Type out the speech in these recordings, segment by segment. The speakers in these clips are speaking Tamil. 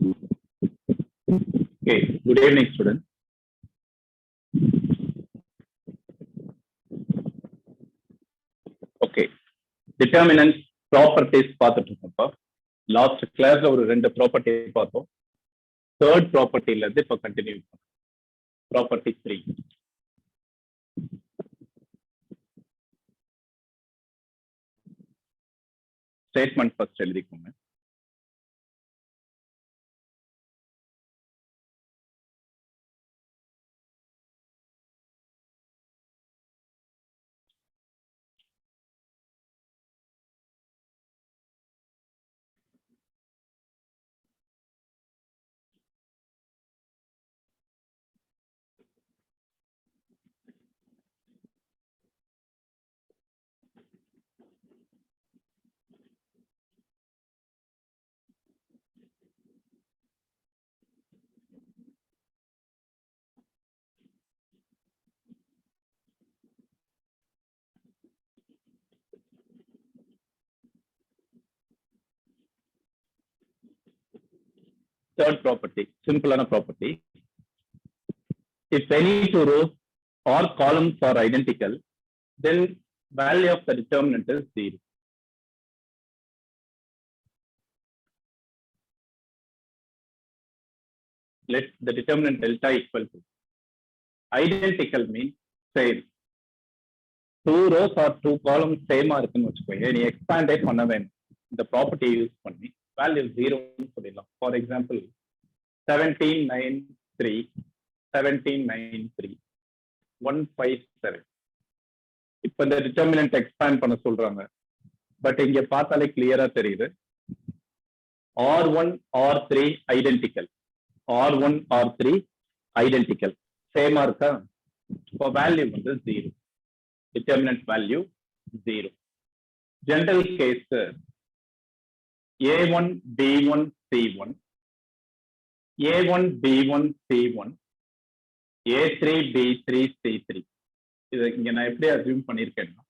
Okay, good evening, students. Okay, determinants properties பார்த்துட்டு இருக்கோம்ப்பா. லாஸ்ட் கிளாஸ்ல ஒரு ரெண்டு ப்ராப்பர்ட்டி பார்த்தோம். தேர்ட் ப்ராப்பர்ட்டில இருந்து இப்போ கண்டினியூ பண்ணோம். ப்ராப்பர்ட்டி 3. ஸ்டேட்மெண்ட் ஃபர்ஸ்ட் எழுதிக்கோங்க. Third property, simple property. If any two rows or columns are identical, then value of the determinant is 0. Let the determinant delta equal to. Identical means same. Two rows or two columns same இருக்குன்னு வச்சுக்கோங்க. நீ expand பண்ண வேணும். இந்த ப்ராப்பர்ட்டி யூஸ் பண்ணி வேல்யூ 0 சொல்லிடலாம். For example 1793 1793 157. இப்ப இந்த டிட்டர்மினன்ட் எக்ஸ்பேண்ட் பண்ண சொல்றாங்க. பட் இங்க பார்த்தாலே கிளியரா தெரியுது. R1 R3 identical. R1 R3 identical. சேமா இருக்கா? இப்போ வேல்யூ வந்து 0. Determinant value 0. General case A1 B1 C1 A1 B1 C1 A3 B3 C3. இதை இங்க நான் எப்படி அசியூம் பண்ணியிருக்கேன்னா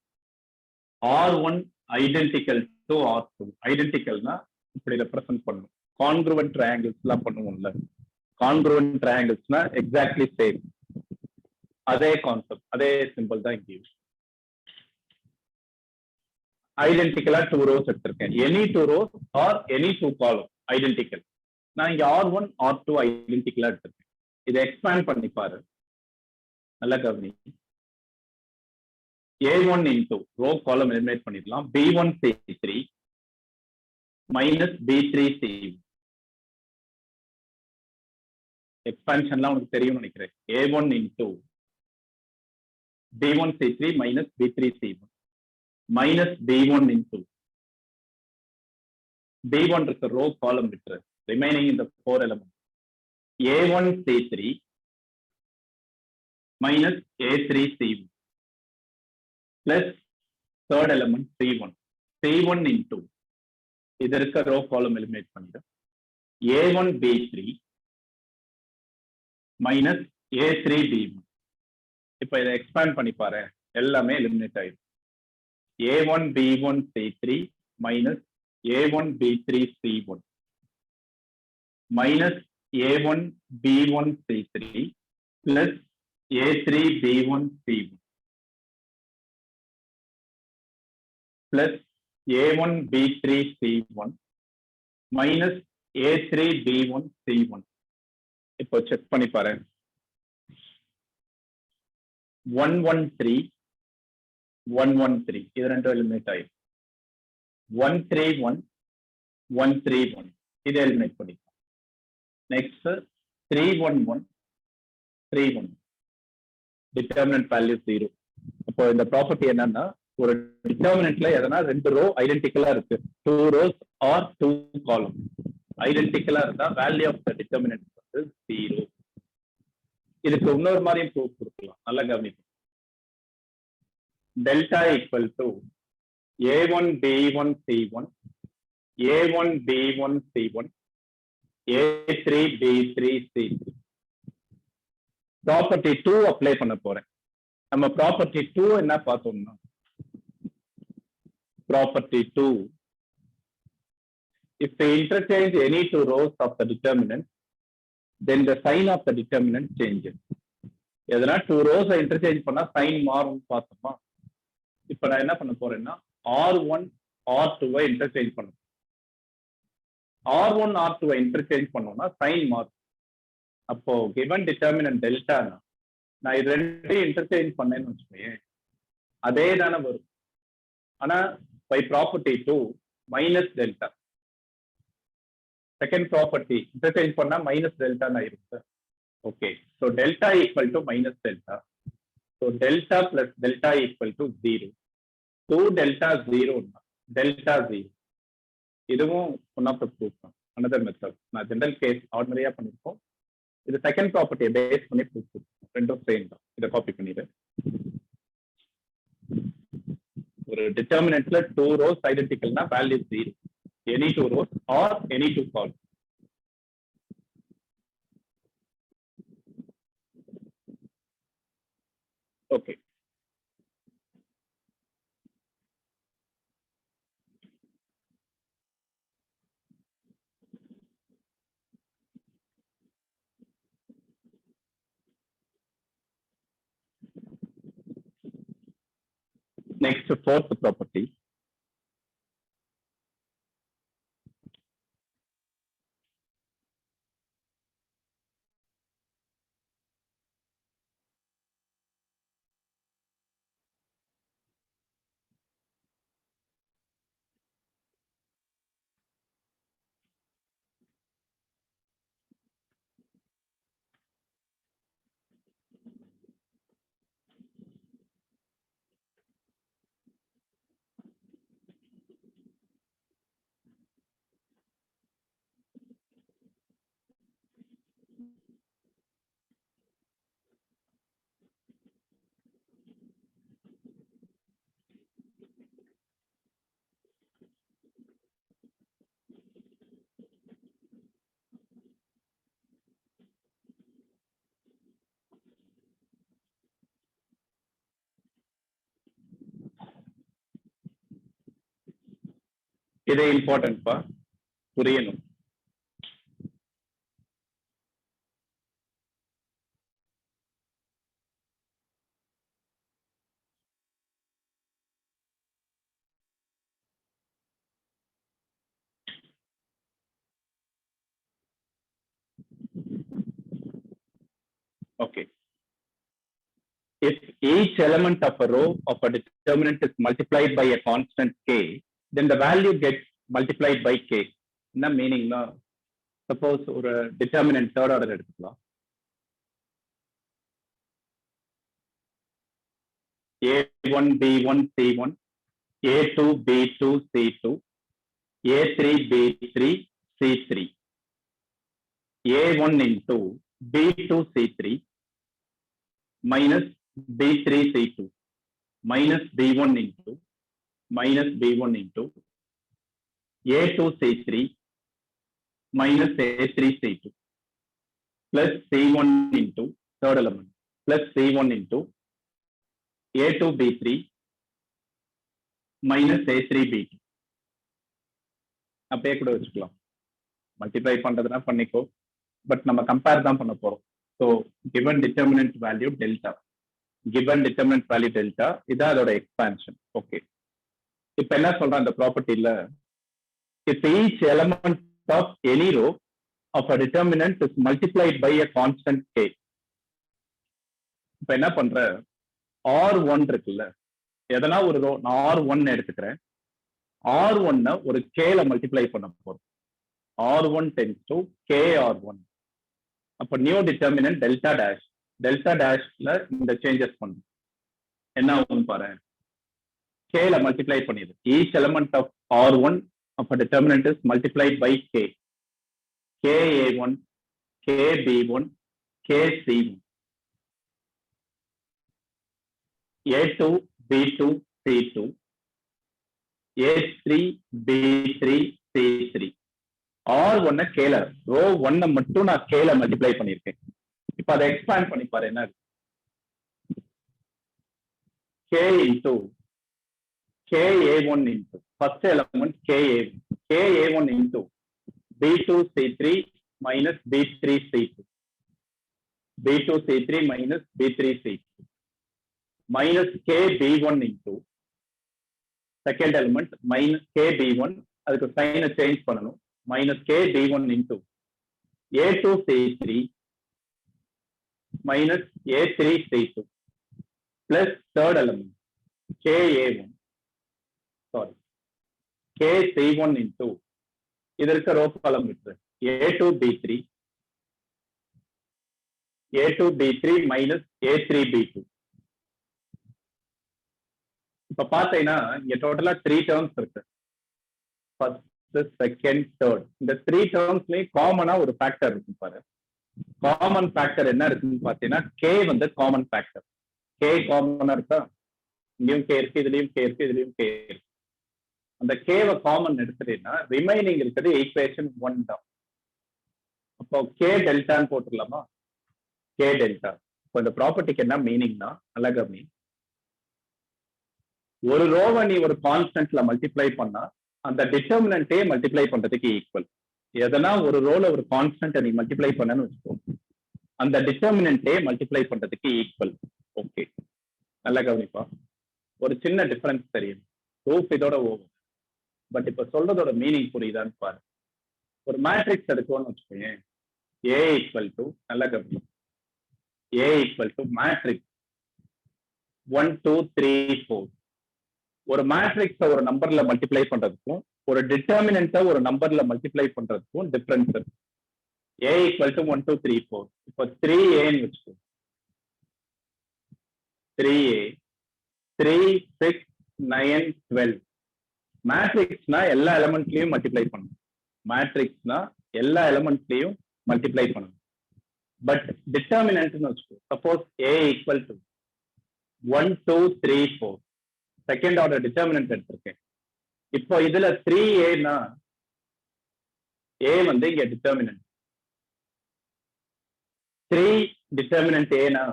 R1 ஐடென்டிக்கல் டு R2. ஐடென்டிக்கல்னா இப்படி ரெப்ரசென்ட் பண்ணும். கான்க்ருவன்ட் ட்ரையாங்கிள்ஸ் எல்லாம் பண்ணுவோம்ல. கான்க்ருவன்ட் ட்ரையாங்கிள்ஸ்னா எக்ஸாக்ட்லி சேம். அதே கான்செப்ட், அதே சிம்பிள் தான் இங்க. ஐடென்டிக்கலா 2 rows எடுத்திருக்கேன். Any 2 rows or any 2 column identical. நான் இங்க R1 R2 ஐடென்டிக்கலா எடுத்திருக்கேன். இதை எக்ஸ்பேண்ட் பண்ணி பாரு. நல்ல கவனி. A1 into row column eliminate பண்ணிடலாம். B1 C3 minus B3 C1. எக்ஸ்பான்ஷன்லாம் உனக்கு தெரியும் நினைக்கிறேன். A1 into B1 C3 minus B3 C1 minus B1 into B1 is the row column விட்டுரு. remaining in the 4 elements. A1 C3 minus A3 C1 plus third element C1. C1 into இது இருக்க row column eliminate பண்ணிடு. A1 B3 minus A3 B1. இப்போ இதை எக்ஸ்பேண்ட் பண்ணி பாரு. எல்லாமே எலிமினேட் ஆயிடும். A1 B1 C3 minus A1 B3 C1 minus A1 B1 C3 plus A3 B1 C1 plus A1 B3 C1 minus A3 B1 C1. இப்போ செக் பண்ணி பாரு. 113 113 இது ரெண்டும் எலிமினேட் ஆயிடும். 131 131 இது எலிமினேட் பண்ணிக்கலாம். Next 311 311 determinant value 0. அப்போ இந்த ப்ராப்பர்ட்டி என்னன்னா ஒரு டிட்டர்மினன்ட்ல எதனா 2 ரோ ஐடென்டிக்கலா இருக்கு. 2 rows ஆர் 2 column ஐடென்டிக்கலா இருந்தா வேல்யூ ஆஃப் த டிட்டர்மினன்ட் வந்து 0. இதுக்கு இன்னொரு மாதிரியும் ப்ரூஃப் கொடுக்கலாம். நல்லா கவனிக்கும். delta equal to A1 B1 C1 A1 B1 C1 A3 B3 C3. Property 2 apply பண்ண போறேன். நம்ம ப்ராப்பர்ட்டி 2 என்ன பார்த்தோம்னா property 2 If we interchange any two rows of the determinant, then the sign of the determinant changes. எதனா டூ ரோஸ் இன்டர்சேஞ்ச் பண்ணா சைன் மாறும் பார்த்தோமா. இப்ப நான் என்ன பண்ண போறேன்னா R1 R2 இன்டர்சேஞ்ச் பண்ணும். R1 R2 இன்டர்சேஞ்ச் பண்ணோம்னா சைன் மாறும். அப்போ கிவன் டிட்டர்மினன்ட் டெல்டானா நான் இது ரெண்டையும் இன்டர்சேஞ்ச் பண்ணேன்னு வச்சுக்கோங்க, அதே தானே வரும். ஆனா by property 2 minus delta. Second property interchange பண்ணா மைனஸ் டெல்டா இருக்கு. Okay, so delta equal to minus delta. So delta plus delta equal to 0. 2 delta 0 delta 0. இதுவும் ஒன் ஆஃப் த ப்ரூஃப் தான். அனதர் மெத்தட் நான் ஜெனரல் கேஸ் ஆர்டினரியா பண்ணிருக்கோம். இது செகண்ட் ப்ராப்பர்ட்டியை பேஸ் பண்ணி ப்ரூஃப் ரெண்டும் சேம் தான். இதை காப்பி பண்ணிடு. ஒரு டிட்டர்மினன்ட்ல 2 ரோஸ் ஐடென்டிக்கல்னா value 0. Any 2 rows or any 2 column. Okay, next fourth property. இது இம்பார்ட்டன்ட் பா, புரியணும். Okay. If each element of a row of a determinant is multiplied by a constant k, then the value gets multiplied by k. என்ன மீனிங்னா, சப்போஸ் ஒரு டிட்டர்மினன்ட் தேர்ட் ஆர்டர் எடுத்துக்கலாம். A1 B1 C1, A2 B2 C2, A3 B3 C3, A1 into B2 C3 minus B3 C2 minus B1 into minus B1 into A2 C3 minus A3 C2 plus C1 into third element plus C1 into A2 B3 minus A3 B2. அப்படியே கூட வச்சுக்கலாம். மல்டிப்ளை பண்றதுனா பண்ணிக்கோ, பட் நம்ம கம்பேர் தான் பண்ண போறோம். So given determinant value delta, given determinant value delta, இதான் அதோட எக்ஸ்பான்ஷன். ஓகே, இப்ப என்ன சொல்றேன் அந்த ப்ராப்பர்ட்டில, if each element of any row of a determinant is multiplied by a constant k. இப்ப என்ன பண்ற, R1 இருக்குல்ல, எதனா ஒரு ரோ நான் R1 எடுத்துக்கிறேன். R1 ஒரு k ல மல்டிப்ளை பண்ண போறோம். R1 tends to KR1. அப்ப new determinant delta dash, delta டேஷ்ல இந்த சேஞ்சஸ் பண்ணும். என்ன ஆகும் பாரு, k ல மல்டிப்ளை பண்ணிடு. each element of R1 of a determinant is multiplied by k. KA1, KB1, KC1, A2 B2 C2, A3 B3 C3. R1 கேல ரோ 1 மட்டும் நான் கேல மல்டிப்ளை பண்ணிருக்கேன். இப்ப அதை எக்ஸ்பேண்ட் பண்ணி பாரு, என்ன k into KA1 into first element KA1, KA1 into B2C3 minus B3C2. B2C3 minus B3C2 minus KB1 into second element minus KB1, அதுக்கு sign change பண்ணணும், minus KB1 into A2C3 minus A3C2 plus third element KA1, sorry, KC1 into இதற்கு ரோ காலம் விட்டு A2B3 minus A3B2. இப்ப பாத்தீங்கன்னா இங்க டோட்டலா 3 டேர்ம்ஸ் இருக்கு. First, second, third. இந்த 3 டேர்ம்ஸ்லயும் காமனா ஒரு ஃபேக்டர் இருக்கு பாரு. காமன் ஃபேக்டர் என்ன இருக்குன்னு பாத்தீங்கன்னா K வந்து காமன் ஃபேக்டர். K காமனா இருக்கா? இங்கேயும் K இருக்கு, இதுலயும் K இருக்கு, இதுலயும் K இருக்கு. அந்த K-வை காமன் எடுத்துட்டீங்கன்னா ரிமைனிங் இருக்கிறது ஈக்குவேஷன் 1 தான். அப்போ K டெல்டான்னு போட்டுடலாமா? K delta. இப்போ இந்த ப்ராப்பர்ட்டிக்கு என்ன மீனிங்னா, நல்லா கவனி, ஒரு ரோவை நீ ஒரு கான்ஸ்டன்ட்ல மல்டிப்ளை பண்ணா அந்த டிட்டர்மினன்ட்டே மல்டிப்ளை பண்றதுக்கு ஈக்குவல். எதனா ஒரு ரோல ஒரு கான்ஸ்டன்ட் நீ மல்டிப்ளை பண்ணன்னு வச்சுக்கோ, அந்த டிட்டர்மினன்ட்டே மல்டிப்ளை பண்றதுக்கு ஈக்குவல். ஓகே, நல்லா கவனிப்பா. ஒரு சின்ன டிஃபரன்ஸ் தெரியும், ப்ரூஃப் இதோட ஓவர். பட் இப்ப சொல்றதோட மீனிங் புரியுதான்னு பாரு. ஒரு மேட்ரிக்ஸ் எடுக்கணும்னு வச்சுக்கோங்க, A ஈக்குவல் டு, நல்லா கவனி, A ஈக்குவல் டு மேட்ரிக்ஸ் 1 2 3 4. ஒரு மேட்ரிக்ஸை ஒரு நம்பர்ல மல்டிப்ளை பண்றதுக்கும் ஒரு டிட்டர்மினன்ட்டை ஒரு நம்பர்ல மல்டிப்ளை பண்றதுக்கும் டிஃபரன்ஸ் இருக்கு. A equal to 1 2 3 4. இப்போ 3Aன்னு வச்சுக்கோ, 3A 3 6 9 12. மேட்ரிக்ஸ்னா எல்லா எலிமெண்ட்லயும் மல்டிப்ளை பண்ணணும். மேட்ரிக்ஸ்னா எல்லா எலிமெண்ட்லயும் மல்டிப்ளை பண்ணணும். பட் டிட்டர்மினன்ட்னு வச்சுக்கோ, suppose A equal to 1 2 3 4, second order determinant எடுத்திருக்கேன். இப்போ இதுல 3Aனா A வந்து இங்க டிட்டர்மினன்ட், 3 டிட்டர்மினன்ட் Aனா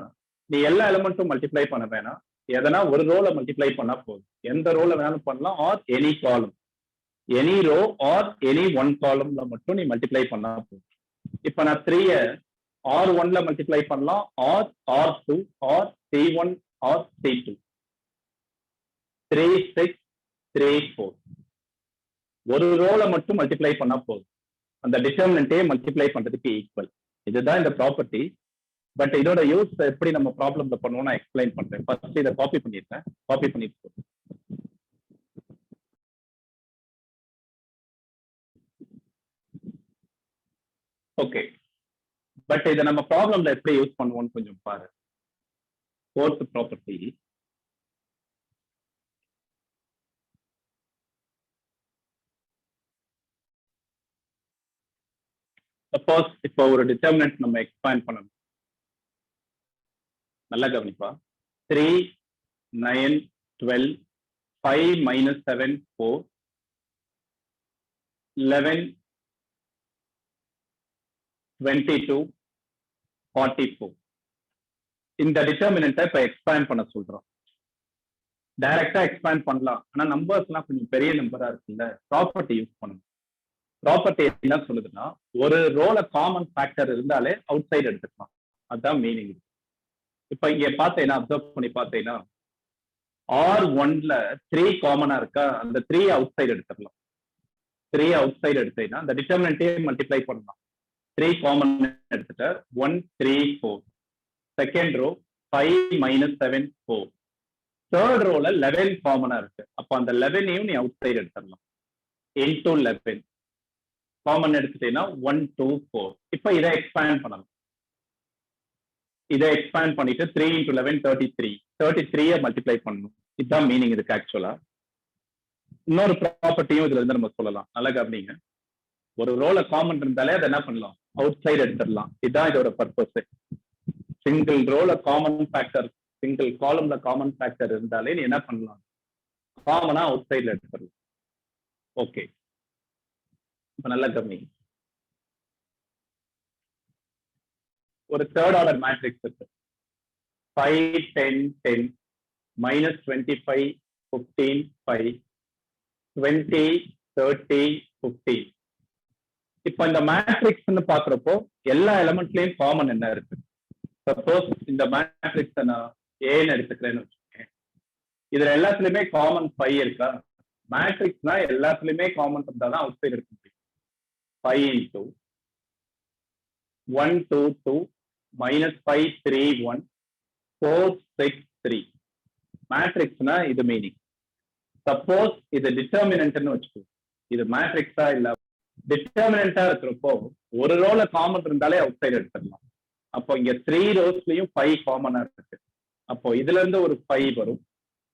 நீ எல்லா எலிமெண்ட்டும் மல்டிப்ளை பண்ண வேணாம், எதனா ஒரு ரோல மல்டிப்ளை பண்ணா போதும். எந்த ரோல வேணாலும் பண்ணலாம், or any column, any row or any one காலம்ல மட்டும் நீ மல்டிப்ளை பண்ணா போதும். இப்ப நான் 3 R1ல மல்டிப்ளை பண்ணலாம், or R2 or C1 or C2. 3 6 3 4. ஒரு ரோல மட்டும் மல்டிப்ளை பண்ணா போதும், அந்த டிட்டர்மினன்ட்டே மல்டிப்ளை பண்றதுக்கு ஈக்குவல். இதுதான் இந்த ப்ராப்பர்ட்டி. பட் இதோட யூஸ் எப்படி நம்ம ப்ராப்ளம்ல பண்ணுவோம் நான் எக்ஸ்பிளைன் பண்றேன். ஃபர்ஸ்ட் இதை காப்பி பண்ணிருக்கேன், காப்பி பண்ணிட்டு ஓகே. பட் இதை நம்ம ப்ராப்ளம்ல எப்படி யூஸ் பண்ணுவோம்னு கொஞ்சம் பாரு. ஃபோர்த் ப்ராப்பர்ட்டி, சப்போஸ் இப்போ ஒரு டிட்டர்மினன்ட் நம்ம எக்ஸ்பேண்ட் பண்ணணும், நல்லா கவனிப்பா. 3 9 12 5 minus 7 4 11 22 44. இந்த டிட்டர்மினன்ட்டை இப்ப எக்ஸ்பேண்ட் பண்ண சொல்றோம். டைரக்டா எக்ஸ்பேண்ட் பண்ணலாம், ஆனா நம்பர்ஸ்லாம் கொஞ்சம் பெரிய நம்பரா இருக்குல்ல, ப்ராப்பர்ட்டி யூஸ் பண்ணணும். ப்ராப்பர்ட்டி என்ன சொல்லுதுன்னா, ஒரு ரோல காமன் ஃபேக்டர் இருந்தாலே அவுட் சைடு எடுத்துக்கலாம், அதுதான் மீனிங். இப்ப இங்க பார்த்தீங்கன்னா அப்சர்வ் பண்ணி பார்த்தீங்கன்னா R1ல 3 காமனா இருக்கா, அந்த 3 அவுட் சைடு எடுத்துடலாம். 3 அவுட் சைடு எடுத்தீங்கன்னா அந்த டிட்டர்மினன்ட்டே மல்டிப்ளை பண்ணலாம். 3 காமன் எடுத்துட்ட 1 3 4. Second row 5 minus 7 4. தேர்ட் ரோல 11 காமனா இருக்கு, அப்ப அந்த 11ஐயும் நீ அவுட் சைடு எடுத்துடலாம். into 11 காமன் எடுத்துட்டீங்கன்னா 1 2 4. இப்ப இதை எக்ஸ்பேண்ட் பண்ணலாம். இதை எக்ஸ்பேண்ட் பண்ணிட்டு 3 into 11 33. 33 மல்டிப்ளை பண்ணணும். இதுதான் மீனிங் இதுக்கு ஆக்சுவலா. இன்னொரு ப்ராப்பர்ட்டியும் இதுல இருந்து நம்ம சொல்லலாம், நல்லா கவனிங்க. ஒரு ரோல காமன் இருந்தாலே அதை என்ன பண்ணலாம், அவுட் சைடு எடுத்துடலாம். இதுதான் இதோட பர்பஸ். சிங்கிள் ரோல காமன் ஃபேக்டர், சிங்கிள் காலம்ல காமன் ஃபேக்டர் இருந்தாலே நீ என்ன பண்ணலாம், காமனா அவுட் சைட்ல எடுத்துடலாம். ஓகே, இப்ப நல்லா கவனிங்க. ஒரு தேர்ட் ஆர்டர் மேட்ரிக்ஸ் இருக்கு, 5 10 10 minus 25 15 5 20 30, 15. இப்போ இந்த மேட்ரிக்ஸ்னு பாக்குறப்போ எல்லா எலிமெண்ட்லயும் காமன் என்ன இருக்கு? சப்போஸ் இந்த மேட்ரிக்ஸ் நான் ஏன்னு எடுத்துக்கிறேன்னு வச்சுக்கேன். இதுல எல்லாத்துலயுமே காமன் 5 இருக்கா? மேட்ரிக்ஸ்னா எல்லாத்துலயுமே காமன் இருந்தாதான் அவுட் சைடு எடுக்க முடியும். 5 into 1 2 2 minus 5 3 1 4 6 3. மேட்ரிக்ஸ்னா இது மீனிங். சப்போஸ் இது டிட்டர்மினன்ட்னு வச்சுக்கோ, இது மேட்ரிக்ஸா இல்ல டிட்டர்மினன்டா இருக்கிறப்போ ஒரு ரோல காமன் இருந்தாலே அவுட் சைடு எடுத்துடலாம். அப்போ இங்க 3 ரோஸ்லயும் 5 காமனா இருக்கு. அப்போ இதுல இருந்து ஒரு 5 வரும்,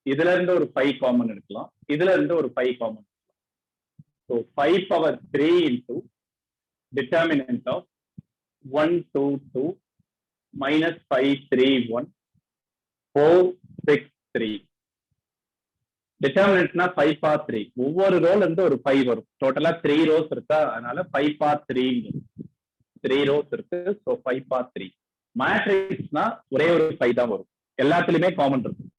இதுல இருந்து ஒரு 5 காமன் எடுக்கலாம், இதுல இருந்து ஒரு 5 காமன் எடுக்கலாம். So 5 power 3 into determinant of 1 2 2 minus 5 3 1 4 6 3. டிட்டர்மினன்ட்னா 5 power 3. ஒவ்வொரு ரோல இருந்து ஒரு 5 வரும். டோட்டலா 3 ரோஸ் இருக்கா, அதனால 5 power 3. 3 ரோஸ் இருக்கு, ஸோ 5 power 3. மேட்ரிக்ஸ்னா ஒரே ஒரு 5 தான் வரும், எல்லாத்துலயுமே காமன் இருக்கும்.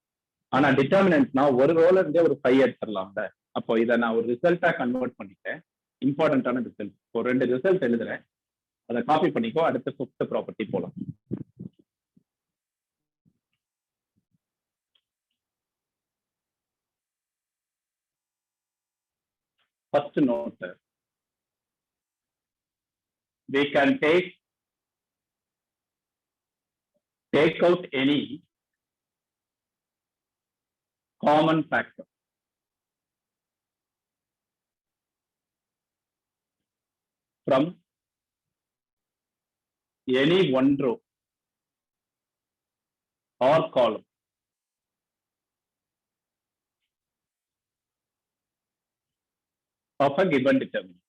ஆனா டிட்டர்மினன்ட்னா ஒரு ரோல இருந்தே ஒரு 5 எடுத்துடலாம்ல. அப்போ இதை நான் ஒரு ரிசல்ட்டா கன்வெர்ட் பண்ணிட்டேன். இம்பார்ட்டன்டான ரிசல்ட். இப்போ 2 ரிசல்ட் எழுதுறேன், அதை காப்பி பண்ணிக்கோ. அடுத்த 5th ப்ராப்பர்ட்டி போலாம். First note, we can take out any common factor from any one row or column of a given determinant.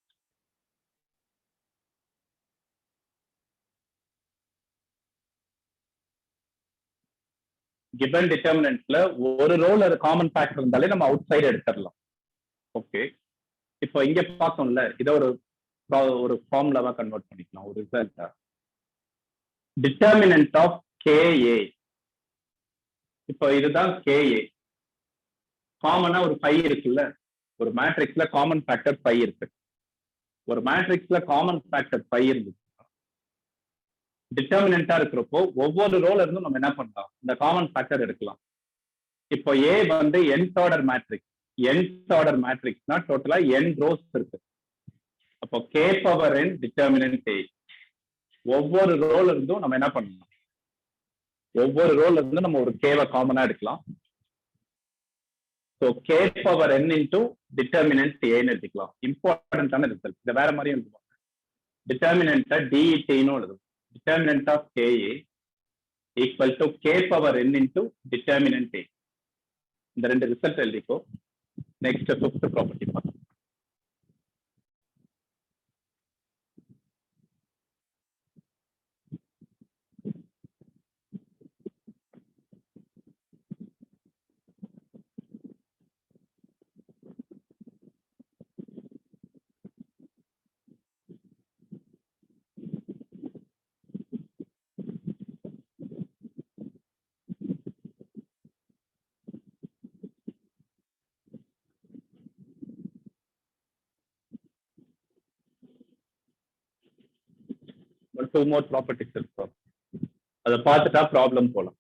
given determinantல ஒரு ரோல காமன் ஃபேக்டர் இருந்தாலே நம்ம அவுட் சைடு எடுத்துடலாம். ஓகே, இப்போ இங்க பார்த்தோம்ல, இதை ஒரு ஃபார்முலாவா கன்வெர்ட் பண்ணிக்கலாம், ஒரு ரிசல்ட்டா. Determinant of KA. இப்போ இதுதான் KA. காமனா ஒரு 5 இருக்குல்ல, ஒரு மேட்ரிக்ஸ்ல காமன் ஃபேக்டர் 5 இருக்கு. ஒரு மேட்ரிக்ஸ்ல காமன் ஃபேக்டர் 5 இருந்துச்சு, டிட்டர்மினன்டா இருக்கிறப்போ ஒவ்வொரு ரோல இருந்தும் நம்ம என்ன பண்ணலாம், இந்த காமன் ஃபேக்டர் எடுக்கலாம். இப்போ A வந்து nth order matrix. nth order மேட்ரிக்ஸ்னா டோட்டலா n ரோஸ் இருக்கு. அப்போ K power n determinant A. ஒவ்வொரு ரோல இருந்தும் நம்ம என்ன பண்ணலாம், ஒவ்வொரு ரோல இருந்து நம்ம ஒரு K காமனா எடுக்கலாம். So K power n into determinant ஏன்னு எடுத்துக்கலாம். இம்பார்ட்டன்டான ரிசல்ட். இதை வேற மாதிரியும் எழுதுவாங்க. டிட்டர்மினன்ட்டை DETன்னு எழுதுவோம். Determinant of KA equal to K power n into determinant A. இந்த 2 ரிசல்ட் எழுதிக்கோ. நெக்ஸ்ட் 5th ப்ராப்பர்ட்டி பார்க்கலாம். Two more properties இருக்கும், அதை பார்த்துட்டா ப்ராப்ளம் போலாம்.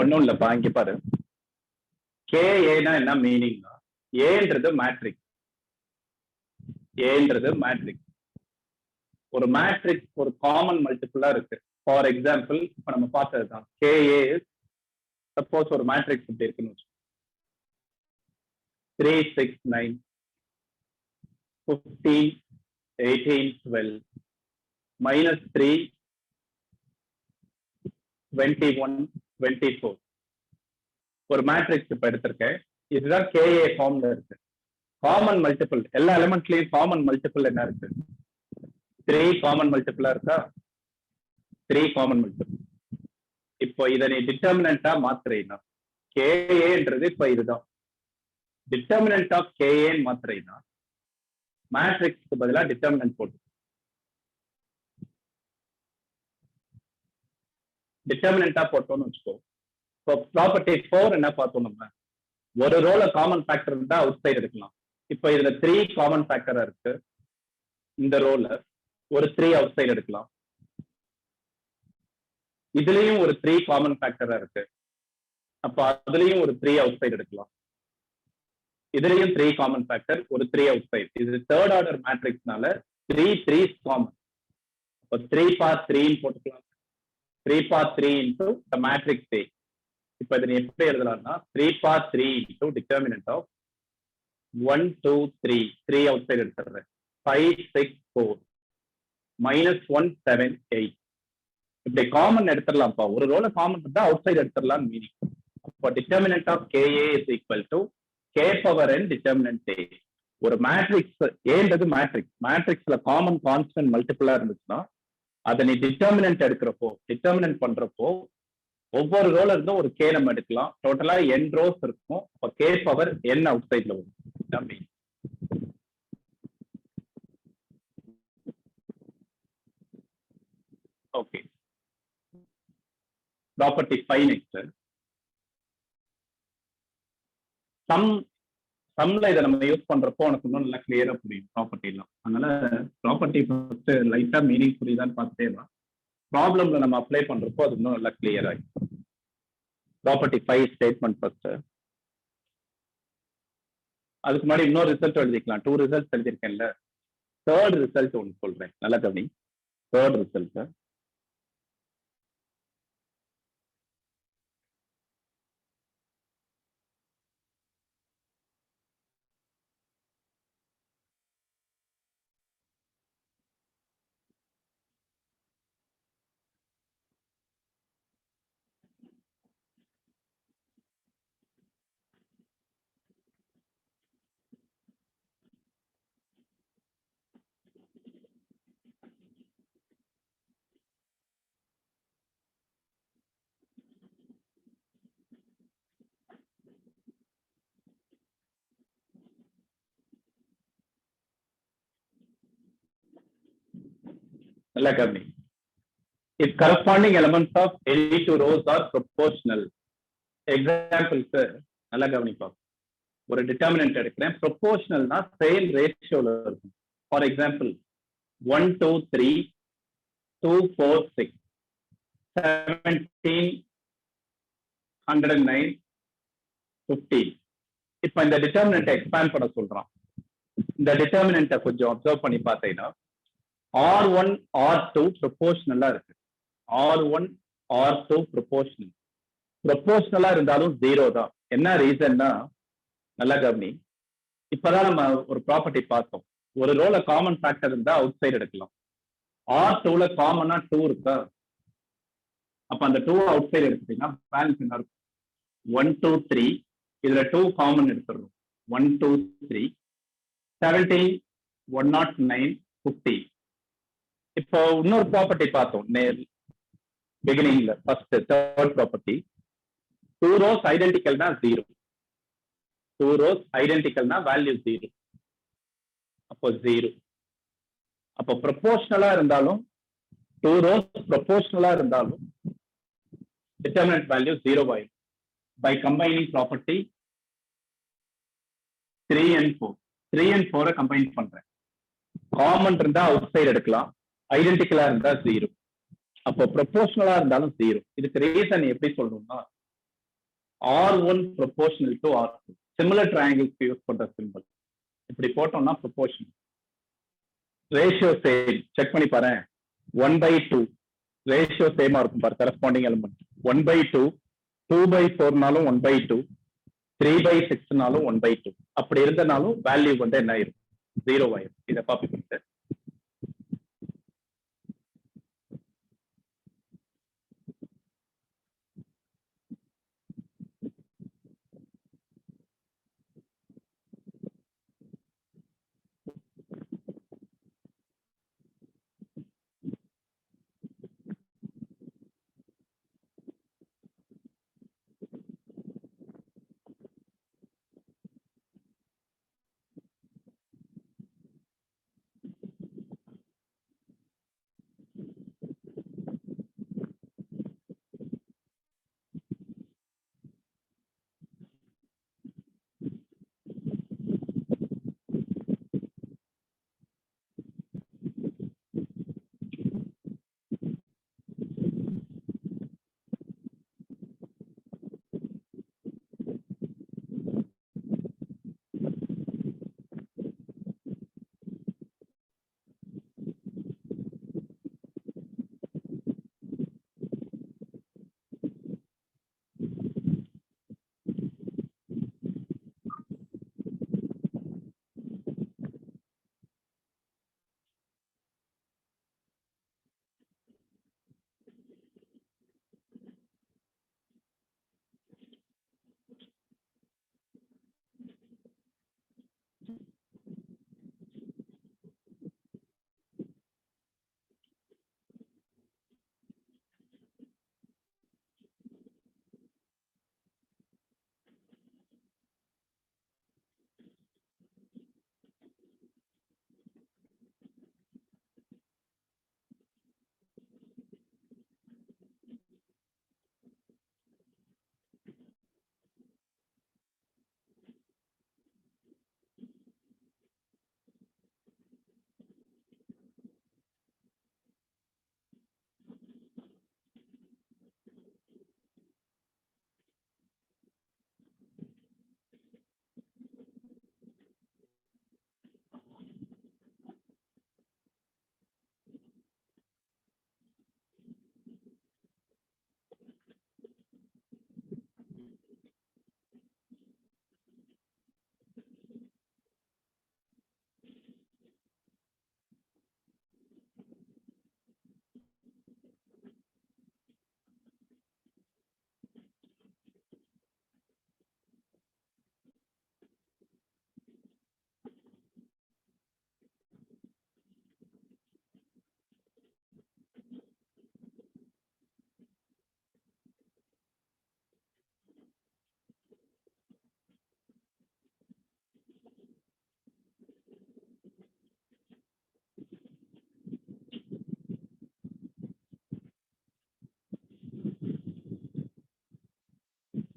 ஒன்னும் இல்லப்பா, இங்க பாரு. KAனா என்ன மீனிங்னா, ஏன்றது மேட்ரிக்ஸ். ஏன்றது மேட்ரிக்ஸ். ஒரு மேட்ரிக்ஸ் ஒரு காமன் மல்டிபிளா இருக்கு. ஃபார் எக்ஸாம்பிள் இப்ப நம்ம பார்த்ததுதான் KA. சப்போஸ் ஒரு மேட்ரிக்ஸ் இப்படி இருக்குன்னு வச்சு, 3 6 9 15 18 12 -3 21 24. ஒரு மேட்ரிக்ஸ் இப்ப எடுத்திருக்கேன். இதுதான் KA ஃபார்ம்ல இருக்கு. காமன் மல்டிபிள் எல்லா எலிமெண்ட்லயும் காமன் மல்டிபிள் என்ன இருக்கு? 3 காமன் மல்டிபிளா இருக்கா? 3 காமன் மல்டிபிள். இப்போ இதை நீ டிட்டர்மினண்டா மாத்துறீங்கன்னா கேஏன்றது இப்ப இதுதான் டிட்டர்மினன்ட் ஆஃப் கேஏன்னு மாத்துறீங்கன்னா மேட்ரிக்ஸ்க்கு பதிலாக டிட்டர்மினன்ட் போட்டு டிட்டர்மினண்டா போட்டோம்னு வச்சுக்கோ. இப்போ ப்ராப்பர்ட்டி 4 என்ன பார்த்தோம் நம்ம, ஒரு ரோல காமன் ஃபேக்டர் இருந்தா அவுட் சைடு எடுக்கலாம். இப்போ இதுல 3 காமன் ஃபேக்டரா இருக்கு. இந்த ரோல ஒரு 3 அவுட் சைடு எடுக்கலாம். இதுலயும் ஒரு 3 காமன் ஃபேக்டரா இருக்கு. அப்ப அதுலயும் ஒரு 3 அவுட் சைடு எடுக்கலாம். இதுலயும் 3 காமன் ஃபேக்டர், ஒரு 3 அவுட் சைடு. இது தேர்ட் ஆர்டர் மேட்ரிக்ஸ்னால 3 3 காமன். அப்போ 3 பார் 3 போட்டுக்கலாம். 3 bar 3 into the matrix A. இப்போ இதை எப்படி எழுதலாம்னா 3 bar 3 into determinant of 1 2 3 3 outside எடுத்துறேன். 5 6 4 -1 7 8. இப்படி காமன் எடுத்துடலாம்ப்பா. ஒரு ரோல காமன் இருந்தா அவுட் சைடு எடுத்துடலாம் மீனிங். அப்போ determinant of KA is equal to K power n determinant A. ஒரு மேட்ரிக்ஸ் ஏன்றது மேட்ரிக்ஸ்ல காமன் கான்ஸ்டன்ட் மல்டிபிளா இருந்துச்சுன்னா அதை நீ டிட்டர்மினன்ட் எடுக்கிறப்போ டிட்டர்மினன்ட் பண்றப்போ ஒவ்வொரு ரோல இருந்தும் ஒரு கே நம்ம எடுக்கலாம். டோட்டலா n ரோஸ் இருக்கும். அப்போ K பவர் n அவுட் சைட்ல வரும். Okay, property 5 next. சம்ல இதை நம்ம யூஸ் பண்றப்போ உனக்கு இன்னும் நல்லா கிளியரா புரியும் ப்ராப்பர்ட்டி எல்லாம். அதனால ப்ராப்பர்ட்டி ஃபர்ஸ்ட் லைட்டா மீனிங் புரியுதான்னு பார்த்துட்டே தான் ப்ராப்ளம்ல நம்ம அப்ளை பண்றப்போ அது இன்னும் நல்லா கிளியர் ஆகும். Property 5 statement first. அதுக்கு முன்னாடி இன்னொரு ரிசல்ட் எழுதிக்கலாம். 2 ரிசல்ட் எழுதியிருக்கேன்ல. தேர்ட் ரிசல்ட் ஒன்று சொல்றேன், நல்லா கவனி. தேர்ட் ரிசல்ட் நல்லா கவனி. If corresponding elements of any two rows are proportional. எக்ஸாம்பிளுக்கு நல்லா கவனிப்பா. ஒரு டிட்டர்மினன்ட் எடுக்கிறேன். ப்ரொபோர்ஷனல்னா சேம் ரேஷியோல இருக்கும். For example 1 2 3 2 4 6 17 109 15. இப்போ இந்த டிட்டர்மினன்ட் எக்ஸ்பேண்ட் பண்ண சொல்றான். இந்த டிட்டர்மினன்ட்டை கொஞ்சம் அப்சர்வ் பண்ணி பார்த்தீங்கன்னா R1 R2 ப்ரொபோர்ஷனலா இருக்கு. R1 R2 ப்ரொபோர்ஷனலா இருந்தாலும் 0 தான். என்ன ரீசன்னா நல்லா கவனி. இப்பதான் நம்ம ஒரு ப்ராப்பர்ட்டி பார்த்தோம். ஒரு ரோல காமன் ஃபேக்டர் இருந்தா அவுட் சைடு எடுக்கலாம். R2ல காமனா 2 இருக்கா, அப்ப அந்த 2 அவுட் சைடு எடுத்துட்டீங்கன்னா பேலன்ஸ் என்ன இருக்கும்? 1 2 3. இதுல 2 காமன் எடுத்துடுறோம். 1 2 3 17 109 50. இப்போ இன்னொரு ப்ராப்பர்ட்டி பார்த்தோம் பிகினிங்ல. ஃபர்ஸ்ட் தேர்ட் ப்ராப்பர்ட்டி 2 rows ஐடென்டிக்கல்னா 0. 2 rows ஐடென்டிக்கல்னா வேல்யூ 0. அப்போ 0. அப்போ ப்ரொபோர்ஷனலா இருந்தாலும் 2 rows ப்ரொபோர்ஷனலா இருந்தாலும் டிட்டர்மினன்ட் வேல்யூ 0 ஆயிடும். By combining property 3 and 4. 3 and 4 combine பண்றேன். காமன் இருந்தா அவுட் சைடு எடுக்கலாம். ஐடென்டிக்கலா இருந்தா 0. அப்போ ப்ரொபோர்ஷனலா இருந்தாலும் 0. இதுக்கு ரீசன் எப்படி சொல்லணும்னா R1 proportional to R2. Similar ட்ரையாங்கிள்ஸ்க்கு யூஸ் பண்ற சிம்பிள். இப்படி போட்டோம்னா ப்ரொபோர்ஷனல். Ratio same. செக் பண்ணி பாரு. 1/2 ரேஷியோ சேமா இருக்கும் பாரு. Corresponding element 1/2, 2/4நாலும் 1/2, 3/6நாலும் 1/2. அப்படி இருந்தனாலும் வேல்யூ வந்து என்ன ஆயிரும்? 0 ஆயிரும். இதை காப்பி பண்ணிட்டு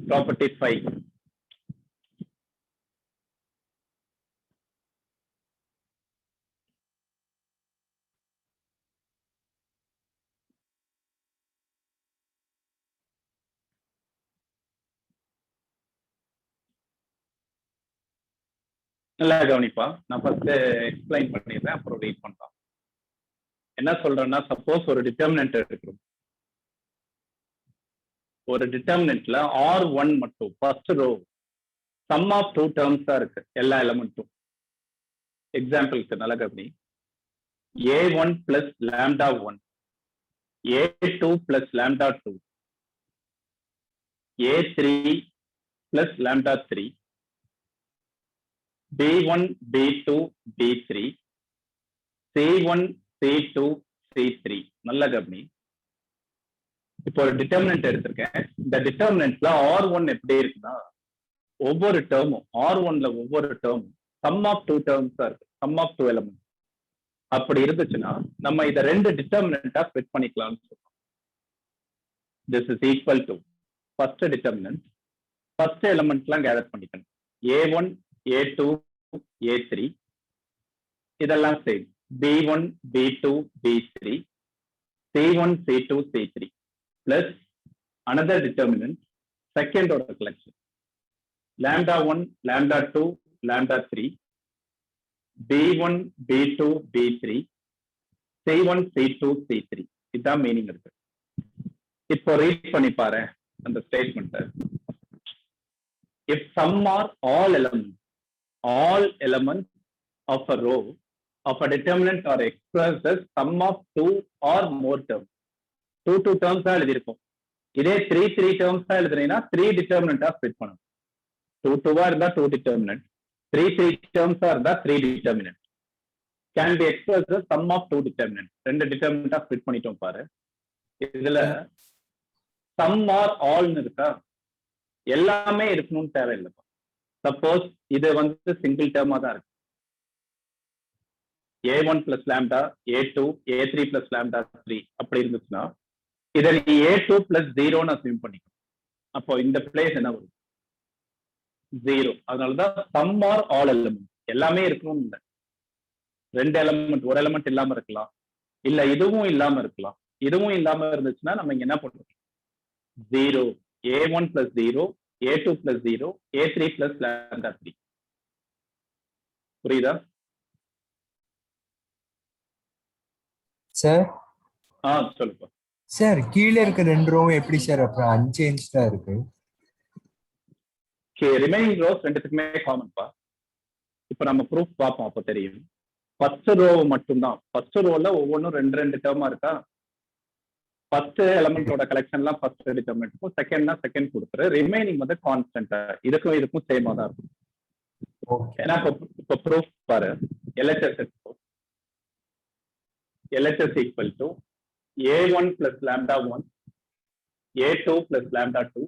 property 5. நல்லா கவனிப்பா, நான் ஃபர்ஸ்ட் எக்ஸ்பிளைன் பண்ணிடுறேன், அப்புறம் ரீட் பண்ணலாம். என்ன சொல்றேன்னா, சப்போஸ் ஒரு டிட்டர்மினன்ட் எடுக்கிறோம். ஒரு டிட்டர்மினன்ட்ல R1 மட்டும் first row sum of 2 terms தான் இருக்கு, எல்லா எலமெண்ட்டும். எக்ஸாம்பிளுக்கு நல்ல கவனி. A1 plus lambda 1, A2 plus lambda 2, A3 plus lambda 3, B1, B2, B3, C1, C2, C3. நல்ல கவனி. இப்போ ஒரு டிட்டர்மினன்ட் எடுத்திருக்கேன். இந்த டிட்டர்மினன்ட்ல R1 எப்படி இருக்குன்னா, ஒவ்வொரு டேர்மும் R1ல ஒவ்வொரு டேர்மும் சம் ஆஃப் 2 டேர்ம்ஸ் தான் இருக்கு, சம் ஆஃப் 2 எலமெண்ட். அப்படி இருந்துச்சுன்னா நம்ம இதை 2 டிட்டர்மினன்ட்டா ஸ்ப்ளிட் பண்ணிக்கலாம்னு சொல்றோம். This is equal to first determinant, first எலமெண்ட்லாம் கேதர் பண்ணிக்கணும். A1, A2, A3 இதெல்லாம் same. B1, B2, B3, C1, C2, C3 plus another determinant, second order collection, lambda 1, lambda 2, lambda 3, B1, B2, B3, C1, C2, C3. இதுதான் மீனிங் இருக்கு. இப்போ ரீட் பண்ணி பாரு அந்த statement. If sum are all elements of a row of a determinant are expressed as sum of 2 or more terms. 2 terms தான் எழுதியிருக்கும். இதே 3 terms தான் எழுதுறீங்கன்னா 3 டிட்டர்மினன்ட்டா ஸ்ப்ளிட் பண்ணணும். 2 இருந்தா 2 டிட்டர்மினன்ட், 3 terms இருந்தா 3 determinant. Can be expressed as sum of 2 determinants. 2 டிட்டர்மினன்ட்டா ஸ்ப்ளிட் பண்ணிட்டோம் பாரு. இதுல sum or all இருக்கா, எல்லாமே இருக்கணும்னு தேவையில்லைப்பா. சப்போஸ் இது சிங்கிள் டேர்மா தான் இருக்கு. A1 plus lambda, A2, A3 plus lambda 3 அப்படி இருந்துச்சுன்னா இதை நீ A2 plus 0ன்னு அஸ்யூம் பண்ணிக்கணும். அப்போ இந்த பிளேஸ் என்ன வரும்? 0. அதனாலதான் சம் ஆர் ஆல் எலிமெண்ட், எல்லாமே இருக்கணும் இல்லை. 2 எலிமெண்ட், ஒரு எலிமெண்ட் இல்லாம இருக்கலாம், இல்ல இதுவும் இல்லாம இருக்கலாம். இதுவும் இல்லாம இருந்துச்சுன்னா நம்ம இங்க என்ன பண்ணுவோம்? 0, A1 plus 0, A2 plus 0, A3 plus lambda 3. புரியுதா சார்? சொல்லுப்பா சார். கீழே இருக்க 2 ரோவும் எப்படி சார் அப்புறம் அன்சேஞ்ச்டா இருக்கு? ரிமைனிங் ரோஸ் ரெண்டுத்துக்குமே காமன்பா. இப்ப நம்ம ப்ரூஃப் பார்ப்போம், அப்ப தெரியும். ஃபர்ஸ்ட் ரோ மட்டும்தான், ஃபர்ஸ்ட் ரோல ஒவ்வொன்றும் 2 டேர்மா இருக்கா. ஃபர்ஸ்ட் எலமெண்டோட கலெக்ஷன்லாம் ஃபர்ஸ்ட் டிட்டர்மினன்ட் இருக்கும், செகண்ட்னா செகண்ட் கொடுத்துரு. ரிமைனிங் கான்ஸ்டன்டா இதுக்கும் சேமா தான் இருக்கும். ஏன்னா இப்போ ப்ரூஃப் பாரு. LHS equal to A1 plus lambda 1, A2 plus lambda 2,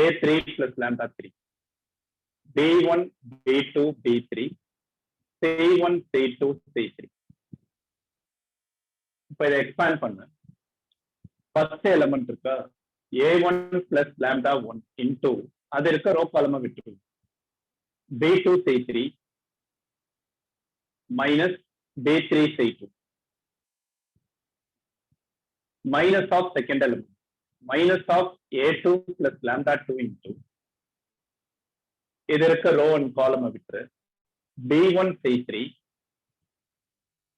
A3 plus lambda 3, B1, B2, B3, C1, C2, C3. இப்போ இதை எக்ஸ்பேண்ட் பண்ண ஃபர்ஸ்ட் எலமெண்ட் இருக்கா, A1 plus lambda 1 into அது இருக்க ரோ காலமா விட்டு B2 C3 minus B3 C2 minus of second element minus of A2 plus lambda 2 into இது இருக்க ரோ அண்ட் காலமா விட்டு B1 C3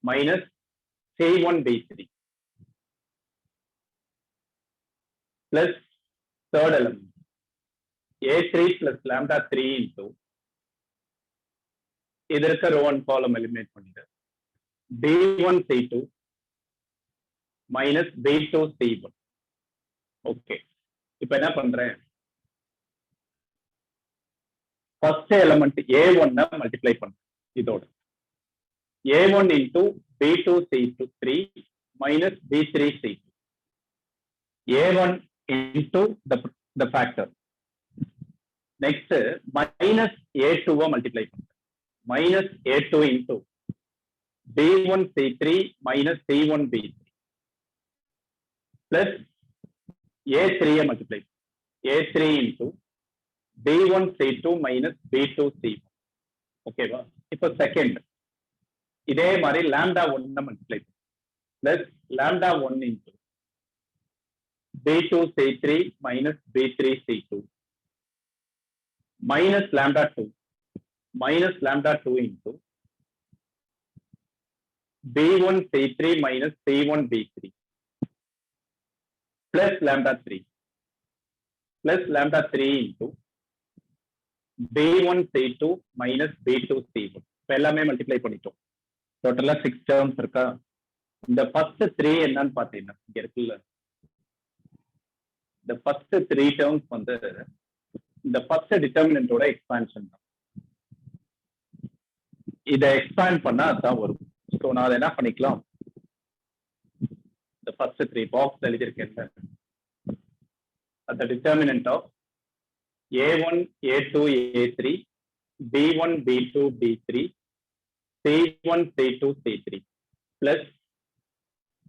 minus C1 B3 plus third element A3 plus lambda 3 into இது இருக்க ரோ அண்ட் காலம் எலிமினேட் பண்ணிடு B1 C2 minus B2 C1. Okay, இப்ப என்ன பண்றேன்? ஃபர்ஸ்ட் எலிமெண்ட் A1 மல்டிப்ளை பண்றேன் இதோட. A1 into B2 C2 3 minus B3 C2. A1 into the factor. Next minus A2 multiply பண்றேன். Minus A2 into B1 C3 minus C1 B3 plus A3 multiply. A3 into b1 c2 minus b2 c1. ஓகேவா? இப்போ செகண்ட் இதே மாதிரி lambda 1 multiply plus lambda 1 into b2 c3 minus b3 c2 minus lambda 2 into b1 c3 minus c1 b3 plus lambda 3 into b1 c2 minus b2 c1. இப்போ எல்லாமே மல்டிப்ளை பண்ணிட்டோம். டோட்டலா 6 டேர்ம்ஸ் இருக்கா? இந்த ஃபர்ஸ்ட் 3 என்னன்னு பாத்தீங்கன்னா இங்க இருக்குல்ல, இந்த ஃபர்ஸ்ட் 3 டேர்ம்ஸ் வந்து இந்த ஃபர்ஸ்ட் டிட்டர்மினன்ட்டோட எக்ஸ்பான்ஷன் தான். இதை எக்ஸ்பாண்ட் பண்ணா அதுதான் வரும். ஸோ நான் அதை என்ன பண்ணிக்கலாம், இந்த ஃபர்ஸ்ட் 3 பாக்ஸ் எழுதியிருக்கேன். அந்த determinant of a1 a2 a3 b1 b2 b3 c1 c2 c3 plus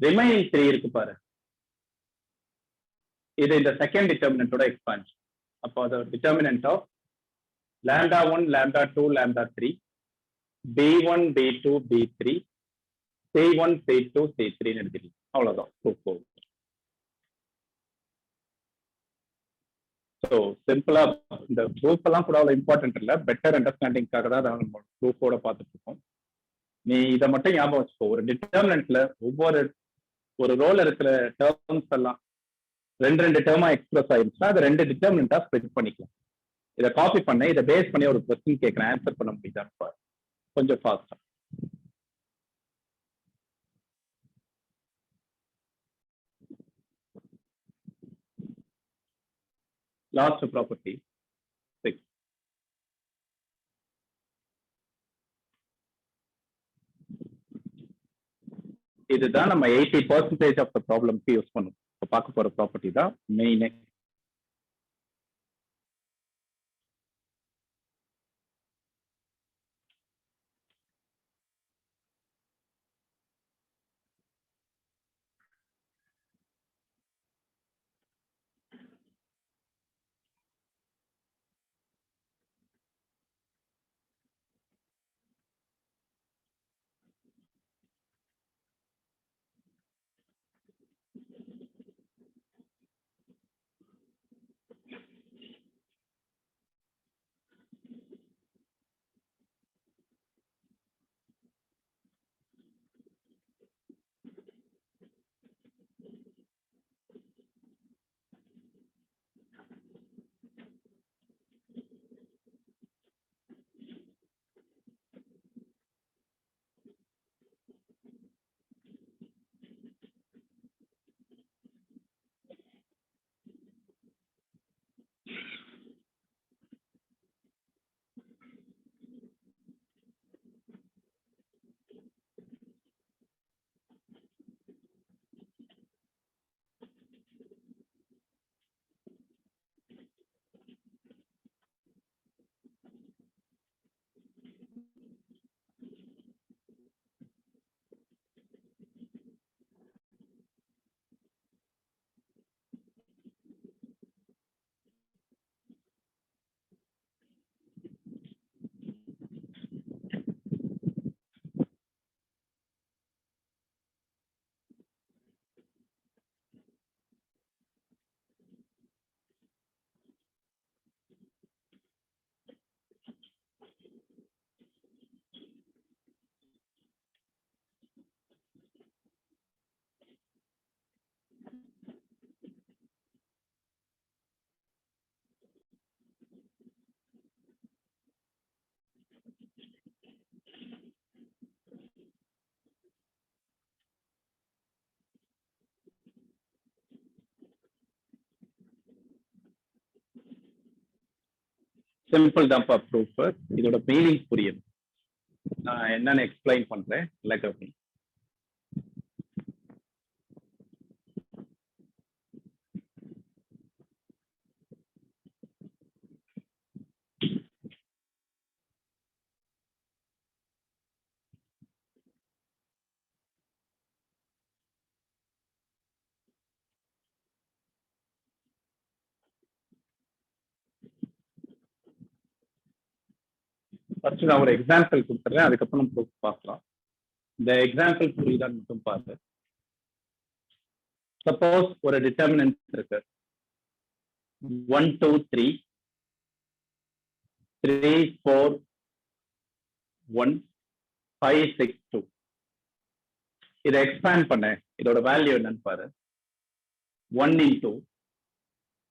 remaining 3 இருக்கு பாரு, இது இந்த செகண்ட் டிட்டர்மினன்ட்டோட எக்ஸ்பான்ஷன். அப்போ அது determinant of lambda 1 lambda 2 lambda 3 b1 b2 b3 c1 c2 c3 ன்னு எழுதிடலாம். அவ்வளவுதான் ப்ரூஃப் போகும். ஸோ சிம்பிளா இந்த ப்ரூஃப் எல்லாம் கூட அவ்வளோ இம்பார்ட்டன்ட் இல்லை, பெட்டர் அண்டர்ஸ்டாண்டிங்காக தான் நம்ம ப்ரூஃபோட பார்த்துட்டு இருக்கோம். நீ இதை மட்டும் ஞாபகம் வச்சுக்கோ, ஒரு டிட்டர்மினன்ட்ல ஒரு ரோல இருக்கிற டேர்ம்ஸ் எல்லாம் ரெண்டு டேர்மா எக்ஸ்பிரஸ் ஆயிருச்சுன்னா அது 2 டிட்டர்மினன்ட்டா ஸ்ப்ளிட் பண்ணிக்கலாம். இதை காப்பி பண்ண இதை பேஸ் பண்ணி ஒரு கொஸ்டின் கேட்கறேன், ஆன்சர் பண்ண முடியுதா கொஞ்சம் ஃபாஸ்டா. Last property 6. இதுதான் நம்ம 80% ஆஃப் த ப்ராப்ளம்க்கு யூஸ் பண்ணும். இப்போ பார்க்க போற ப்ராப்பர்ட்டி தான் மெயினே. சிம்பிள் தான்ப்பா ப்ரூஃப். இதோட மீனிங் புரியுது, நான் என்னன்னு எக்ஸ்பிளைன் பண்றேன். கவனி. ஃபர்ஸ்ட் நான் ஒரு எக்ஸாம்பிள் கொடுத்துறேன், அதுக்கப்புறம் ப்ரூஃப் பார்க்கலாம். இந்த எக்ஸாம்பிள் புரியுதான்னு மட்டும் பாருங்க. சப்போஸ் ஒரு டிட்டர்மினன்ட் இருக்கு 1 2 3 3 4 1 5 6 2. இதை எக்ஸ்பேண்ட் பண்ண இதோட வேல்யூ என்னன்னு பாரு. 1 into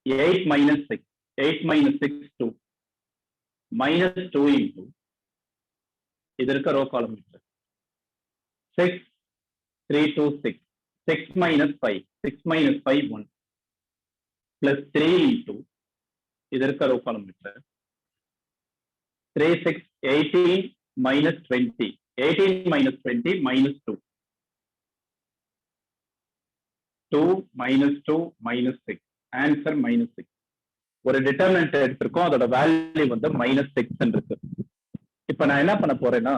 8 minus 6 8 minus 6 2 minus 2 into இது இருக்க ரோ காலம் 6 3 2 6 6 minus 5 6 minus 5 1 plus 3 into இது இருக்க ரோ காலம் 3 6 18 minus 20 18 minus 20 minus 2 2 minus 2 minus 6 answer minus 6. ஒரு டிட்டர்மினன்ட் எடுத்திருக்கோம், அதோட வேல்யூ வந்து -6 இருக்கு. இப்ப நான் என்ன பண்ண போறேன்னா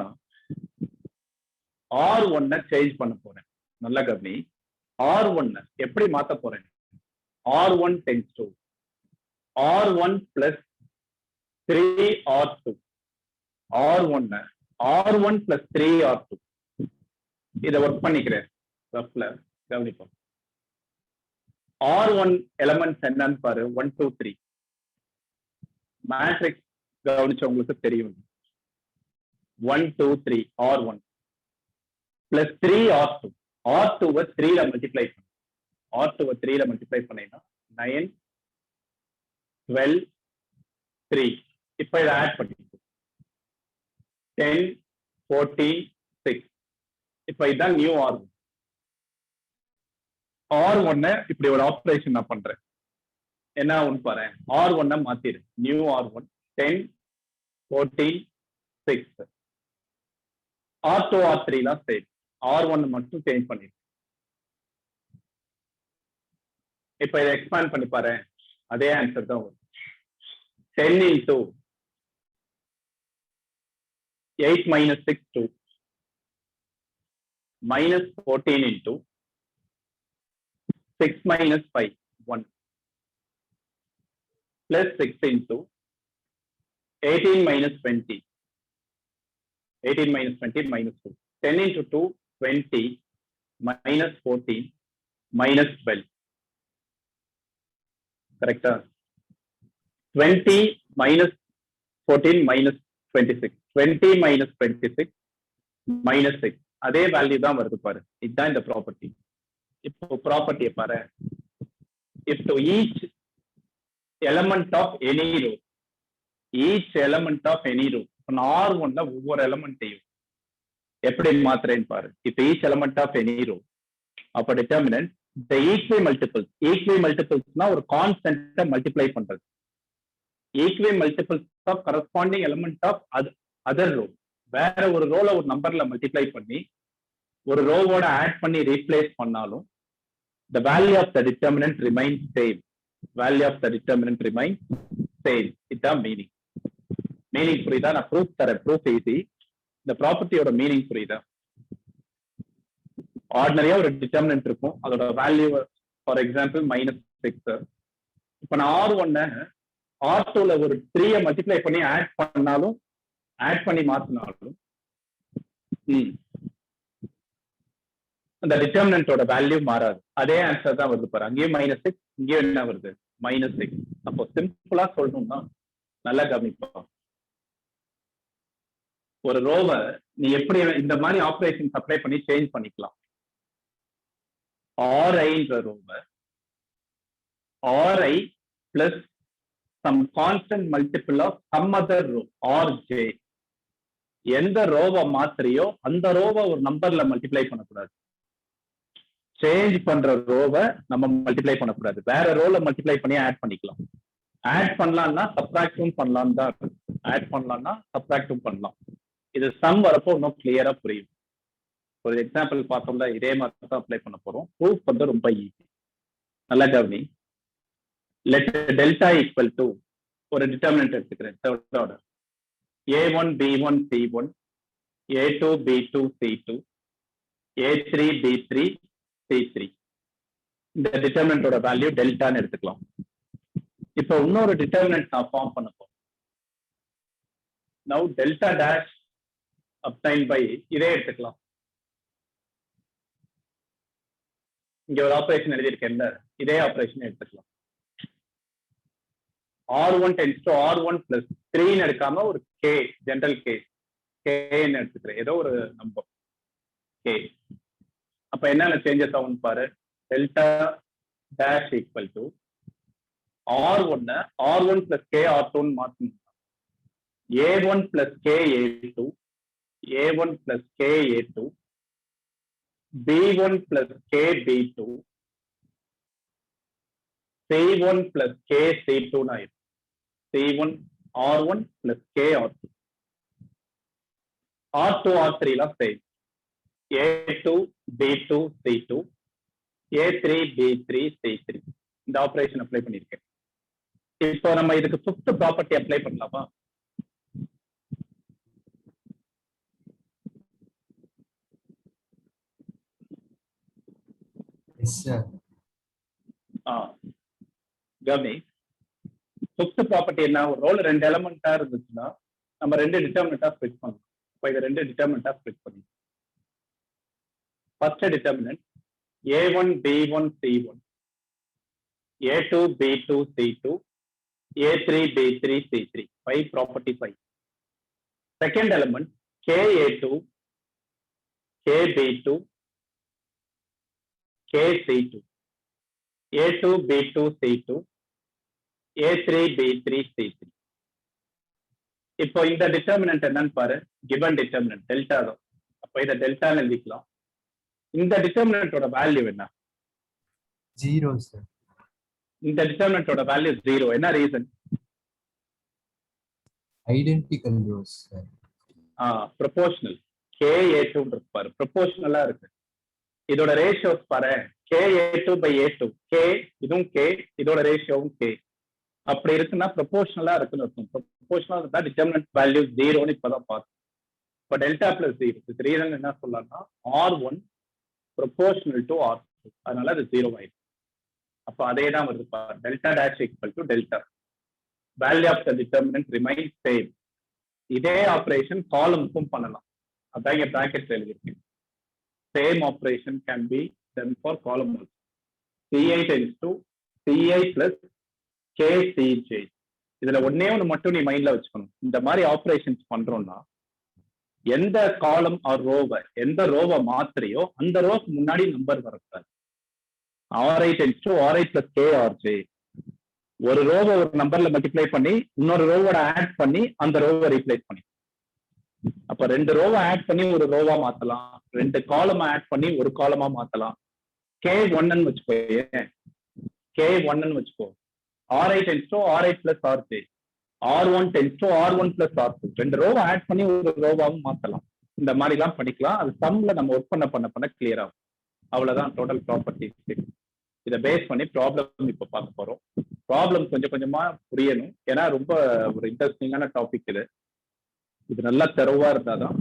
R1 சேஞ்ச் பண்ண போறேன். நல்லா கவனி, R1 எப்படி மாத்த போறேன். R1 tends to R1 plus 3R2 R1 plus 3R2 இதை ஒர்க் பண்ணிக்கிறேன். ரஃப்ல கவனிப்போம். R1 எலமெண்ட்ஸ் என்னன்னு பாரு. 1 2 3 மேட்ரிக்ஸ் கவனிச்சவங்களுக்கு தெரியும். 1 2 3 R1 plus 3R2 R2 3 ல மல்டிப்ளை பண்ணு. R2 3 ல மல்டிப்ளை பண்ணீங்கன்னா 9 12 3. இப்ப இதை ஆட் பண்ணிக்கோ 10 14 6. இப்ப இதுதான் நியூ R1. R1 இப்படி ஒரு ஆபரேஷன் நான் பண்றேன். என்ன ஆகும் பாரு. R1 மாத்திரு. New R1 10 14 6. R2 R3 எல்லாம் சேம். R1 மட்டும் சேஞ்ச் பண்ணிரு. இப்ப இதை எக்ஸ்பேண்ட் பண்ணி பாரு, அதே ஆன்சர் தான் வரும். 10 into 8 minus 6 2 minus 14 into 6 minus 5 1 plus 6 into 18 minus 20 18 minus 20 minus 2 10 into 2 20 minus 14 minus 12. correct? 20 minus 14 minus 26 20 minus 26 minus 6. அதே வேல்யூ தான் வருது பாரு. இதுதான் இந்த ப்ராப்பர்ட்டி. இப்போ ப்ராப்பர்ட்டியை பாரு. if to each element of any row R1 ஒவ்வொரு எலமெண்ட்டையும் எப்படி மாத்துறேன்னு பாரு. இப்ப each element of any row அப்ப determinant the equi multiples ஒரு கான்ஸ்டன்ட் மல்டிப்ளை பண்றது. equi multiples of corresponding element of other row. வேற ஒரு ரோல ஒரு நம்பர்ல மல்டிப்ளை பண்ணி ஒரு ரோவோட ஆட் பண்ணி ரீப்ளேஸ் பண்ணாலும் the value of the determinant remains same. இதுதான் மீனிங் புரியுதா? நான் ப்ரூஃப் தரேன். Proof easy. இந்த ப்ராப்பர்ட்டியோட மீனிங் புரியுதா? ஆர்டினரியா ஒரு டிட்டர்மினன்ட் இருக்கும், அதோட வேல்யூ ஃபார் எக்ஸாம்பிள் -6. இப்ப நான் R1 R2ல ஒரு 3 மல்டிப்ளை பண்ணி ஆட் பண்ணி மாத்தினாலும் அந்த டிட்டர்மினன்ட்டோட வேல்யூ மாறாது. அதே ஆன்சர் தான் வருது பாரு. அங்கேயும் -6, இங்கேயும் என்ன வருது -6. அப்போ சிம்பிளா சொல்லணும்னா நல்லா கவனிப்போம். ஒரு ரோவை நீ எப்படி இந்த மாதிரி ஆபரேஷன் அப்ளை பண்ணி சேஞ்ச் பண்ணிக்கலாம். Ri ரோவை Ri plus some constant multiple of some other row Rj. எந்த ரோவை மாத்திரையோ அந்த ரோவை ஒரு நம்பர்ல மல்டிப்ளை பண்ணக்கூடாது. சேஞ்ச் பண்ற ரோவை நம்ம மல்டிப்ளை பண்ணக்கூடாது. வேற ரோல மல்டிப்ளை பண்ணி ஆட் பண்ணிக்கலாம். ஆட் பண்ணலாம்னா சப்ட்ராக்டும் பண்ணலாம் தான். ஆட் பண்ணலாம்னா சப்ட்ராக்டும் பண்ணலாம். இது சம் வரப்போ இன்னும் கிளியரா புரியும். ஒரு எக்ஸாம்பிள் பார்த்தோம்ல, இதே மாதிரி தான் அப்ளை பண்ண போறோம். ப்ரூஃப் வந்து ரொம்ப ஈஸி. நல்லா கவனி. லெட் டெல்டா ஈக்குவல் டு ஒரு டிட்டர்மினன்ட் எடுத்துக்கிறேன். Third order A1 B1 C1 A2 B2 C2 A3 B3 C3. இந்த டிட்டர்மினன்ட்டோட வேல்யூ டெல்டான்னு எடுத்துக்கலாம். இப்போ இன்னொரு டிட்டர்மினன்ட் நான் ஃபார்ம் பண்ண போறேன். now delta dash obtained by இதே எடுத்துக்கலாம். இங்க ஒரு ஆபரேஷன் எழுதியிருக்கேன்ல, இதே ஆபரேஷன் எடுத்துக்கலாம். R1 tends to R1 plus 3 எடுக்காம ஒரு K ஜெனரல் கேஸ் K எடுத்துக்கிறேன், ஏதோ ஒரு நம்பர் K. அப்ப என்னென்ன சேஞ்சஸ் ஆகும் பாரு. Delta dash equal to R1 plus K R2 மாத்தணும். A1 plus K A2, A1 plus K A2, B1 plus K B2, C1 plus K C2 ஆயிடும். C1 R1 plus K R2. R2 R3 லாம் same. A2 B2 C2, A3 B3 C3. இந்த ஆபரேஷன் அப்ளை பண்ணிருக்கேன். இப்போ நம்ம இதுக்கு ஃபிஃப்த் ப்ராப்பர்ட்டி அப்ளை பண்ணலாமா? Yes, sir. கவனி, ஃபிஃப்த் ப்ராப்பர்ட்டி என்ன? ஒரு ரோல் ரெண்டு எலமெண்டா இருந்துச்சுன்னா நம்ம ரெண்டு டிட்டர்மினண்டா ஸ்ப்ளிட் பண்ணலாம். இப்போ இதை ரெண்டு டிட்டர்மினண்டா ஸ்ப்ளிட் பண்ணி first determinant A1 B1 C1, A2 B2 C2, A3 B3 C3. 5 property 5. Second element KA2, KB2, KC2, A2 B2 C2, A3 B3 C3. இப்போ இந்த டிட்டர்மினன்ட் என்னன்னு பாரு. கிவன் டிட்டர்மினன்ட் டெல்டா தான். அப்ப இதை டெல்டா எழுதிக்கலாம். இந்த டிட்டர்மினன்ட்டோட வேல்யூ என்ன? 0, sir. இந்த டிட்டர்மினன்ட்டோட வேல்யூ 0. என்ன reason? Identical rows, sir. Proportional. KA2 பாரு, ப்ரொபோர்ஷனலா இருக்கு. இதோட ரேஷியோஸ் பாரு, KA2 by A2, K இதுவும் K, இதோட ரேஷியோவும் K. அப்படி இருக்குன்னா ப்ரொபோர்ஷனலா இருக்குன்னு இருக்கும். ப்ரொபோர்ஷனலா இருந்தா டிட்டர்மினன்ட் வேல்யூ 0ன்னு இப்பதான் பார்த்தோம். இப்போ டெல்டா பிளஸ் 0 இது ரீசன் என்ன சொல்லலாம்னா R1 ப்ரொபோர்ஷனல் டு R2, அதனால அது 0 ஆயிடும். அப்போ அதே தான் வருது பாரு. Delta dash equal to delta, value of the determinant remains same. இதே ஆபரேஷன் காலமுக்கும் பண்ணலாம். அதான் இங்க பிராக்கெட்ல எழுதியிருக்கேன். Same operation can be done for column also. Ci tends to Ci plus KCJ. இதுல ஒன்னே ஒன்று மட்டும் நீ மைண்ட்ல வச்சுக்கணும். இந்த மாதிரி ஆபரேஷன்ஸ் பண்றோம்னா எந்த காலம் ஆர் ரோவை, எந்த ரோவை மாத்திரையோ அந்த ரோக்கு முன்னாடி நம்பர் வரக்கூடாது. Ri tends to Ri plus KRJ. ஒரு ரோவை ஒரு நம்பர்ல மல்டிப்ளை பண்ணி இன்னொரு ரோவோட ஆட் பண்ணி அந்த ரோவை ரீப்ளேஸ் பண்ணி, அப்ப ரெண்டு ரோவை ஆட் பண்ணி ஒரு ரோவா மாத்தலாம், ரெண்டு காலமா ஆட் பண்ணி ஒரு காலமா மாத்தலாம். K1 வச்சுக்கோ, K1 வச்சுக்கோ. Ri tends to Ri plus Rj, R1 tends to R1 plus R2. ரெண்டு ரோவை ஆட் பண்ணி ஒரு ரோவாவும் மாத்தலாம். இந்த மாதிரி எல்லாம் பண்ணிக்கலாம். அது சம்ல நம்ம ஒர்க் பண்ண கிளியர் ஆகும். அவ்வளவுதான் டோட்டல் ப்ராப்பர்ட்டிஸ். இதை பேஸ் பண்ணி ப்ராப்ளம் இப்ப பார்க்க போறோம். ப்ராப்ளம் கொஞ்சம் கொஞ்சமா புரியணும், ஏன்னா ரொம்ப ஒரு இன்ட்ரெஸ்டிங்கான டாபிக் இது. இது நல்லா தெருவா இருந்தாதான்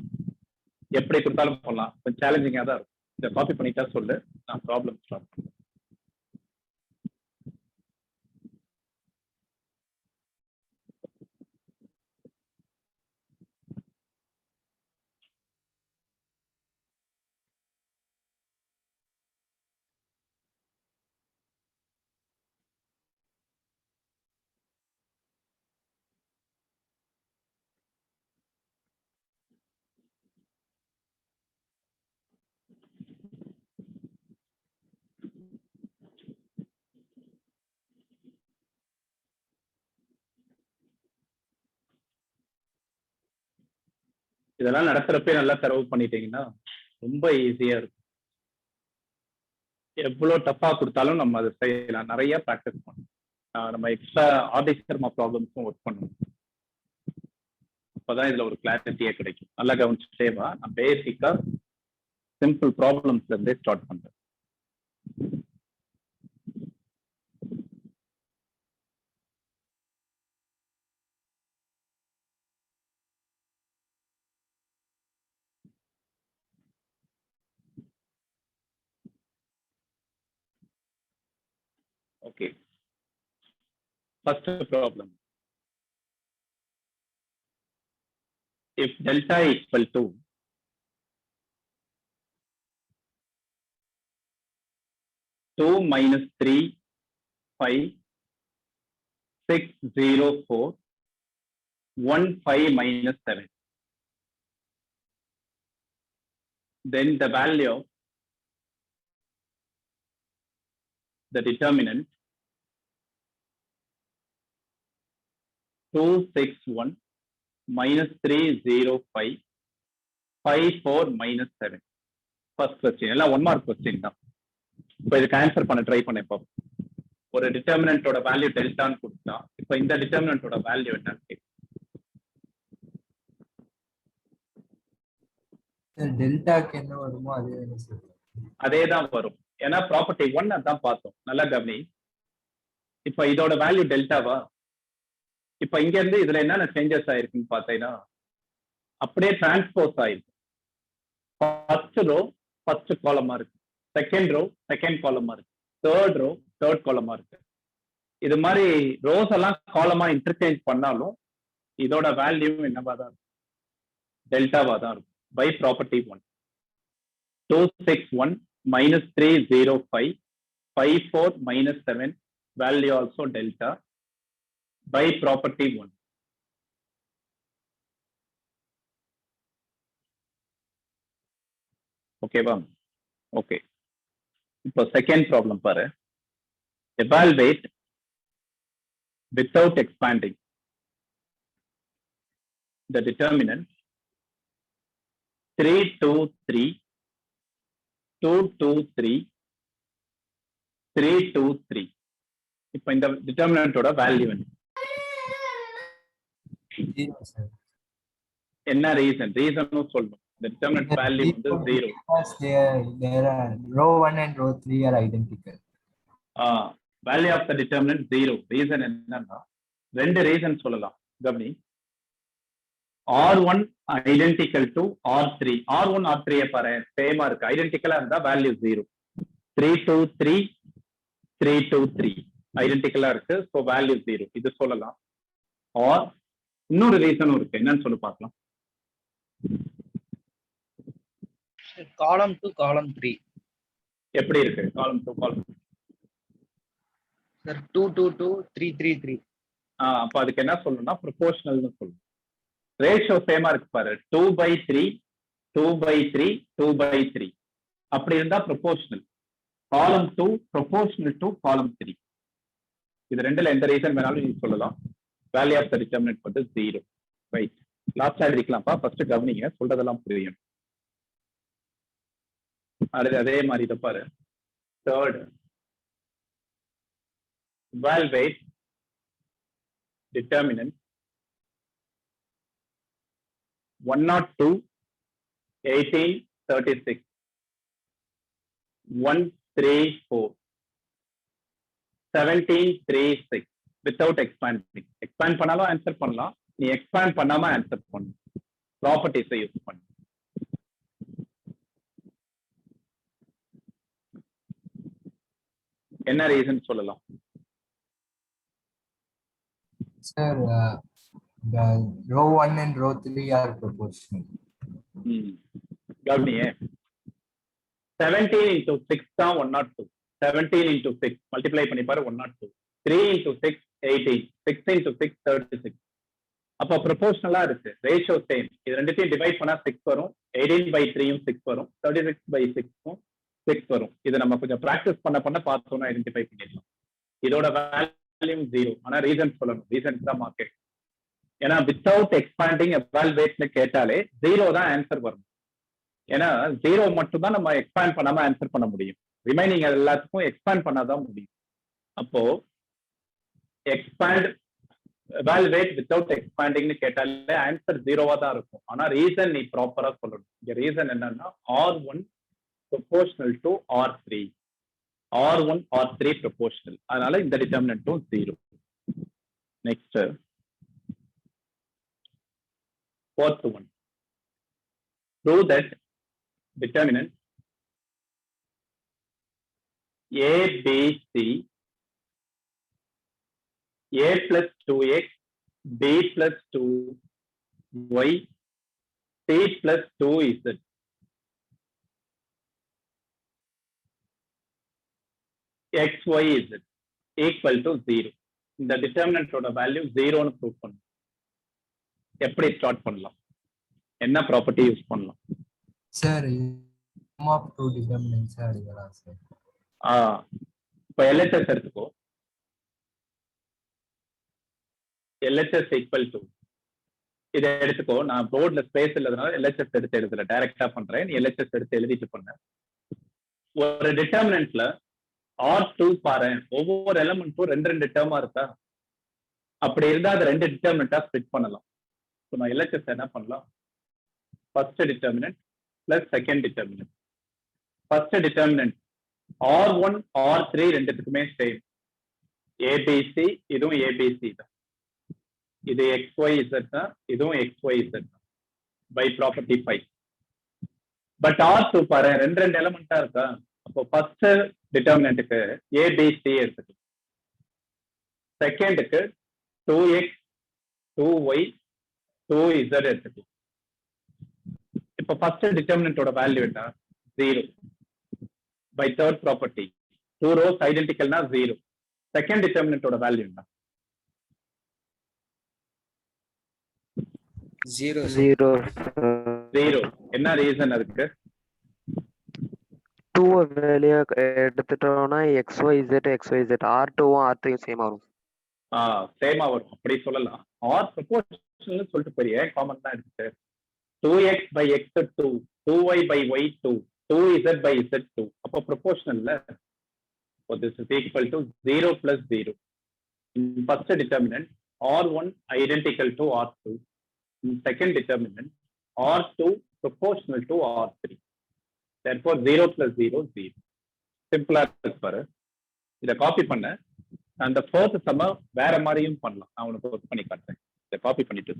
எப்படி கொடுத்தாலும் போடலாம். கொஞ்சம் சேலஞ்சிங்கா தான் இருக்கும். இதை காப்பி பண்ணிட்டா சொல்லு, நான் ப்ராப்ளம் ஸ்டார்ட் பண்ணுறேன். இதெல்லாம் நடத்துறப்பே நல்லா தரவு பண்ணிட்டீங்கன்னா ரொம்ப ஈஸியா இருக்கும். எவ்வளவு டஃபா கொடுத்தாலும் நம்ம அதை செய்யலாம். நிறைய ப்ராக்டிஸ் பண்ணணும். நம்ம எக்ஸ்ட்ரா ஆர்டிஸ்டர்மா ப்ராப்ளம்ஸும் ஒர்க் பண்ணணும். அப்பதான் இதுல ஒரு கிளாரிட்டியே கிடைக்கும். நல்லா கவனிச்சுட்டேவா. நான் பேசிக்கா சிம்பிள் ப்ராப்ளம்ஸ்ல இருந்தே ஸ்டார்ட் பண்றேன். Okay. First problem. if delta equal to 2 minus 3 5 6 0 4 1 5 minus 7, then the value of the determinant 261 minus 305 54 minus 7. First question. எல்லாம் 1 mark question தான். இப்போ இதுக்கு ஆன்சர் பண்ண ட்ரை பண்ண இப்போ ஒரு டிட்டர்மினன்ட்டோட வேல்யூ டெல்டான்னு கொடுத்தா இப்போ இந்த டிட்டர்மினன்ட்டோட வேல்யூ என்னன்னு கேட்கும். டெல்டாக்கு என்ன வருமோ அதே சார் அதே தான் வரும். ஏன்னா ப்ராப்பர்ட்டி 1 அதான் பார்த்தோம். நல்லா கவனி. இப்போ இதோட வேல்யூ டெல்டாவா? இப்போ இங்க இருந்து இதுல என்னென்ன சேஞ்சஸ் ஆயிருக்குன்னு பார்த்தீங்கன்னா அப்படியே டிரான்ஸ்போஸ் ஆயிருக்கு. ஃபர்ஸ்ட் ரோ ஃபர்ஸ்ட் காலமா இருக்கு, செகண்ட் ரோ செகண்ட் காலமா இருக்கு, தேர்ட் ரோ தேர்ட் காலமா இருக்கு. இது மாதிரி ரோஸ் எல்லாம் காலமா இன்டர்சேஞ்ச் பண்ணாலும் இதோட வேல்யூ என்னவா தான் இருக்கும்? டெல்டாவா தான் இருக்கும். By property 1 261 minus 305 54 minus 7 value also delta by property 1. Okay va? Okay. இப்போ second problem பாரு. Evaluate without expanding the determinant 3 2 3 2 2 3 3 2 3. இப்போ இந்த டிட்டர்மினன்ட்டோட வேல்யூ என்ன? ரீசன் சொல்லணும். இந்த டிட்டர்மினன்ட் வேல்யூ வந்து 0. row 1 and row 3 are identical. Value of the determinant 0. Reason என்னன்னா ரெண்டு ரீசன் சொல்லலாம். கவனி. R1 identical to R3. R1 R3 பாரு சேமா இருக்கு, ஐடென்டிக்கலா இருந்தா வேல்யூ 0. 3 2 3 3 2 3 ஐடென்டிக்கலா இருக்கு, சோ வேல்யூ 0. இது சொல்லலாம். ஆர் இன்னொரு ரீசனும் இருக்கு, என்னன்னு சொல்லி பார்க்கலாம். காலம் 2 காலம் 3 எப்படி இருக்கு? காலம் 2 காலம் சார் 2 2 2 3 3 3. அப்ப அதுக்கு என்ன சொல்லணும்னா ப்ரொபோர்ஷனல்னு சொல்லணும். ரேஷியோ சேமா இருக்கு பாரு, 2/3 2/3 2/3. அப்படி இருந்தா ப்ரொபோர்ஷனல். காலம் 2 ப்ரொபோர்ஷனல் டு காலம் 3. இது ரெண்டுல எந்த ரீசன் வேணாலும் நீங்க சொல்லலாம். வேல்யூ ஆஃப் தி டிட்டர்மினன்ட் வந்து 0. ரைட். லாஸ்டா எழுதிக்கலாம்ப்பா, ஃபர்ஸ்ட் கவனிங்க, சொல்றதெல்லாம் புரியும். அதே மாதிரி இதை பாரு. Third, evaluate determinant 102 18 36 134 17 36 without expanding. expand பண்ணாலும் ஆன்சர் பண்ணலாம், நீ expand பண்ணாம ஆன்சர் பண்ணு. ப்ராப்பர்ட்டிஸை யூஸ் பண்ணு. என்ன ரீசன் சொல்லலாம்? Sir, the row 1 and row 3 are proportional. கவனியே, 17 into 6 தான் 102. 17 into 6 மல்டிப்ளை பண்ணி பாரு 102. 3 into 6 18. 6 into 6 36. அப்ப ப்ரொபோர்ஷனலா இருக்கு, ரேஷியோ சேம். இது ரெண்டுத்தையும் டிவைட் பண்ணா 6 வரும், 18/3 6 வரும், 36/6 6 வரும். இதை நம்ம கொஞ்சம் பிராக்டிஸ் பண்ண பார்த்தோம்னா ஐடென்டிஃபை பண்ணிடலாம். இதோட வேல்யூ 0. ஆனா ரீசன் சொல்லணும், ரீசன் தான் மார்க்கெட். ஏன்னா வித்தவுட் எக்ஸ்பாண்டிங் எவால்வேட்னு கேட்டாலே 0 தான் ஆன்சர் வரும். ஏன்னா 0 மட்டும் தான் நம்ம எக்ஸ்பேண்ட் பண்ணாம ஆன்சர் பண்ண முடியும். ரிமைனிங் எல்லாத்துக்கும் எக்ஸ்பேண்ட் பண்ணாதான் முடியும். அப்போ எக்ஸ்பேண்ட் எவால்வேட் வித்தவுட் எக்ஸ்பாண்டிங்னு கேட்டாலே ஆன்சர் 0வா தான் இருக்கும். ஆனா ரீசன் நீ ப்ராப்பரா சொல்லணும். இங்க ரீசன் என்னன்னா R1 proportional to R3. R1 R3 proportional. அதனால இந்த டிட்டர்மினன்ட்டும் 0. Next, fourth one. Prove that determinant A, B, C, A plus 2x, B plus 2y, C plus 2Z XYZ equal to 0. இந்த டிட்டர்மினன்டோட வேல்யூ 0ன்னு ப்ரூவ் பண்ணணும். எப்படி ஸ்டார்ட் பண்ணலாம்? என்ன ப்ராப்பர்ட்டி யூஸ் பண்ணலாம்? Sir sum of two determinants அடிக்கலாம் சார். இப்போ LHS எடுத்துக்கோ. LHS equal to இதை எடுத்துக்கோ. நான் போர்ட்ல ஸ்பேஸ் இல்லாதனால LHS எடுத்து எழுதல, டைரக்டா பண்றேன். நீ LHS எடுத்து எழுதிட்டு பண்ண. ஒரு டிட்டர்மினன்ட்ல R2 பாரு, ஒவ்வொரு எலிமெண்ட்டும் ரெண்டு டேர்மா இருக்கா? அப்படி இருந்தா அதை ரெண்டு டிட்டர்மினன்ட்டா ஸ்ப்ளிட் பண்ணலாம். ஸோ நான் LHS என்ன பண்ணலாம்? First determinant plus second determinant. First determinant R1 R3 ரெண்டுத்துக்குமே சேம். ABC இதுவும் ABC தான். இது XYZ தான், இதுவும் XYZ தான். By property 5. பட் R2 பாரு, ரெண்டு எலிமெண்டா இருக்கா? அப்போ ஃபர்ஸ்ட் டிட்டர்மினன்ட்டுக்கு ABC எடுத்துக்கலாம். செகண்டுக்கு 2x 2y 2z எடுத்துக்கலாம். இப்போ ஃபர்ஸ்ட் டிட்டர்மினன்ட்டோட வேல்யூ என்ன? 0. பை தேர்ட் ப்ராப்பர்ட்டி 2 rows ஐடென்டிக்கல்னா 0. செகண்ட் டிட்டர்மினன்ட்டோட வேல்யூ என்ன? 0. என்ன ரீசன் அதுக்கு? 2 வெளியே எடுத்துட்டோம்னா XYZ R2வும் R3யும் சேமா வரும். சேமா வரும், அப்படி சொல்லலாம். ஆர் ப்ரொபோர்ஷனல் சொல்லிட்டு பெரிய காமன் தான் எடுத்து 2x by x 2 2y by y 2 2z by z 2. அப்போ ப்ரொபோர்ஷனல்ல this is equal to 0 plus 0. First determinant R1 identical to R2. Second determinant R2 proportional to R3. Therefore 0 plus 0 0. சிம்பிளா இருக்கு பாரு. இதை காப்பி பண்ண அந்த ஃபோர்த் சம்ம வேற மாதிரியும் பண்ணலாம். நான் உனக்கு ஒர்க் பண்ணி காட்டுறேன். இதை காப்பி பண்ணிட்டு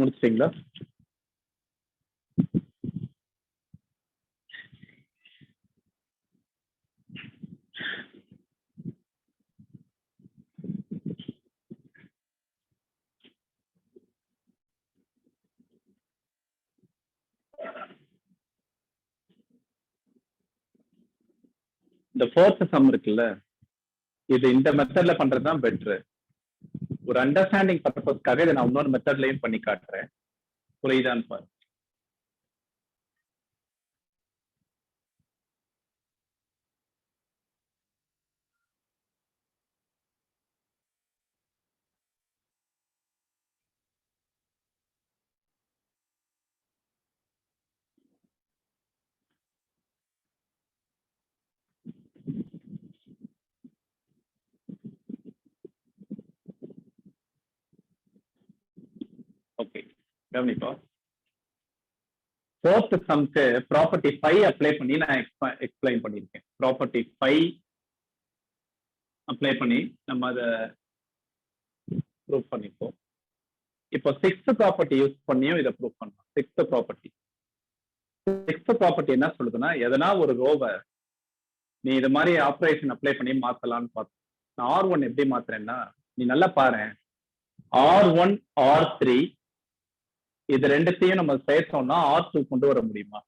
முடிச்சிட்டீங்களா? இந்த ஃபோர்த் சம் இருக்குல்ல, இது இந்த மெத்தட்ல பண்றதுதான் பெட்ரு. ஒரு அண்டர்ஸ்டாண்டிங் பர்பஸ்க்காக இதை நான் இன்னொரு மெத்தட்லயும் பண்ணி காட்டுறேன். புரியுதான்னு பாரு. ஓகே, கவனிப்பா. ஃபோர்த் சம்க்கு ப்ராப்பர்ட்டி 5 அப்ளை பண்ணி நான் எக்ஸ்பிளைன் பண்ணியிருக்கேன். ப்ராப்பர்ட்டி 5 அப்ளை பண்ணி நம்ம அதை ப்ரூவ் பண்ணிப்போம். இப்போ 6th ப்ராப்பர்ட்டி யூஸ் பண்ணியும் இதை ப்ரூவ் பண்ணலாம். 6th ப்ராப்பர்ட்டி என்ன சொல்லுதுன்னா, எதனா ஒரு ரோவை நீ இது மாதிரி ஆப்ரேஷன் அப்ளை பண்ணி மாத்தலாம்னு பார்த்தோம். நான் R1 எப்படி மாத்துறேன்னா, நீ நல்லா பாரு, R1 R3 இது ரெண்டுத்தையும் நம்ம சேர்த்தோம்னா R2 கொண்டு வர முடியுமா?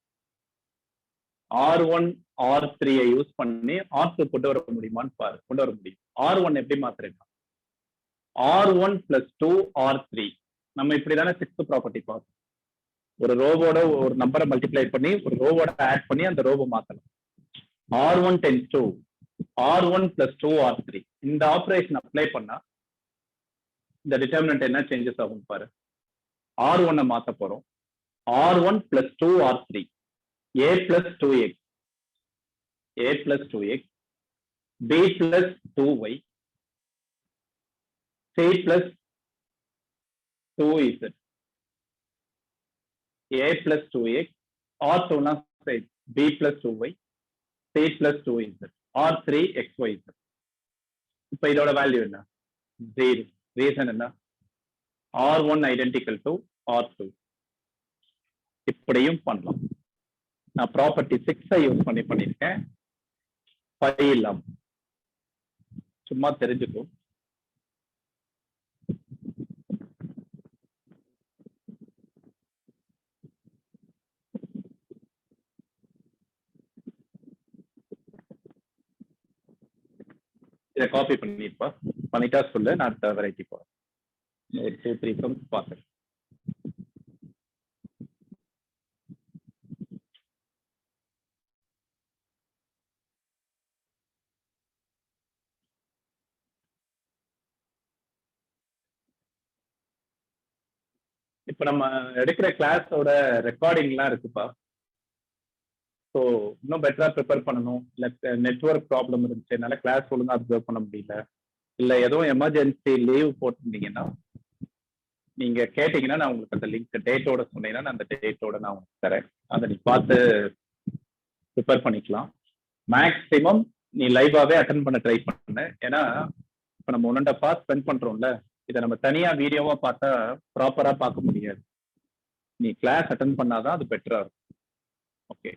R1 R3 யூஸ் பண்ணி R2 கொண்டு வர முடியுமான்னு பாரு. கொண்டு வர முடியும். R1 எப்படி மாத்துறேன்னா, R1 + 2 R3. நம்ம இப்படிதானே 6th ப்ராப்பர்ட்டி பார்த்தோம். ஒரு ரோவோட ஒரு நம்பரை மல்டிப்ளை பண்ணி ஒரு ரோவோட ஆட் பண்ணி அந்த ரோவை மாத்தலாம். R1 → 2 R1 + 2 R3. இந்த ஆபரேஷன் அப்ளை பண்ணா இந்த டிட்டர்மினன்ட் என்ன சேஞ்சஸ் ஆகும் பாரு. R1 மாத்த போறோம். R1 + 2 R3 A + 2x A + 2x B + 2y C + 2z A + 2x R2 னா B + 2y C + 2z R3 xyz. இப்ப இதோட வேல்யூ என்ன? 0. ரீசன் என்ன? R1 identical to R2. இப்படியும் பண்ணலாம். நான் ப்ராப்பர்ட்டி 6 யூஸ் பண்ணிருக்கேன். 5 இல்லாம சும்மா தெரிஞ்சுக்கும். இதை காப்பி பண்ணிருப்பா. பண்ணிட்டா சொல்லு, நான் அடுத்த வெரைட்டி போறேன். ஒரு 2-3 சம்ஸ் பார்க்குறேன். இப்ப நம்ம எடுக்கிற கிளாஸோட ரெக்கார்டிங்லாம் இருக்குப்பா. ஸோ இன்னும் பெட்டரா ப்ரிப்பேர் பண்ணணும். இல்லை நெட்ஒர்க் ப்ராப்ளம் இருந்துச்சு, என்னால கிளாஸ் ஒழுங்கா அப்சர்வ் பண்ண முடியல, இல்லை எதுவும் எமர்ஜென்சி லீவ் போட்டிருந்தீங்கன்னா நீங்க கேட்டீங்கன்னா நான் உங்களுக்கு அந்த லிங்க் டேட்டோட சொன்னீங்கன்னா நான் அந்த டேட்டோட நான் உங்களுக்கு தரேன். அதை நீ பார்த்து ப்ரிப்பேர் பண்ணிக்கலாம். மேக்ஸிமம் நீ லைவாவே அட்டன் பண்ண ட்ரை பண்ணு. ஏன்னா இப்போ நம்ம 1.5 hours ஸ்பெண்ட் பண்றோம்ல, இதை நம்ம தனியா வீடியோவா பார்த்தா ப்ராப்பரா பார்க்க முடியாது. நீ கிளாஸ் அட்டன் பண்ணாதான் அது பெட்டரா இருக்கும். ஓகே,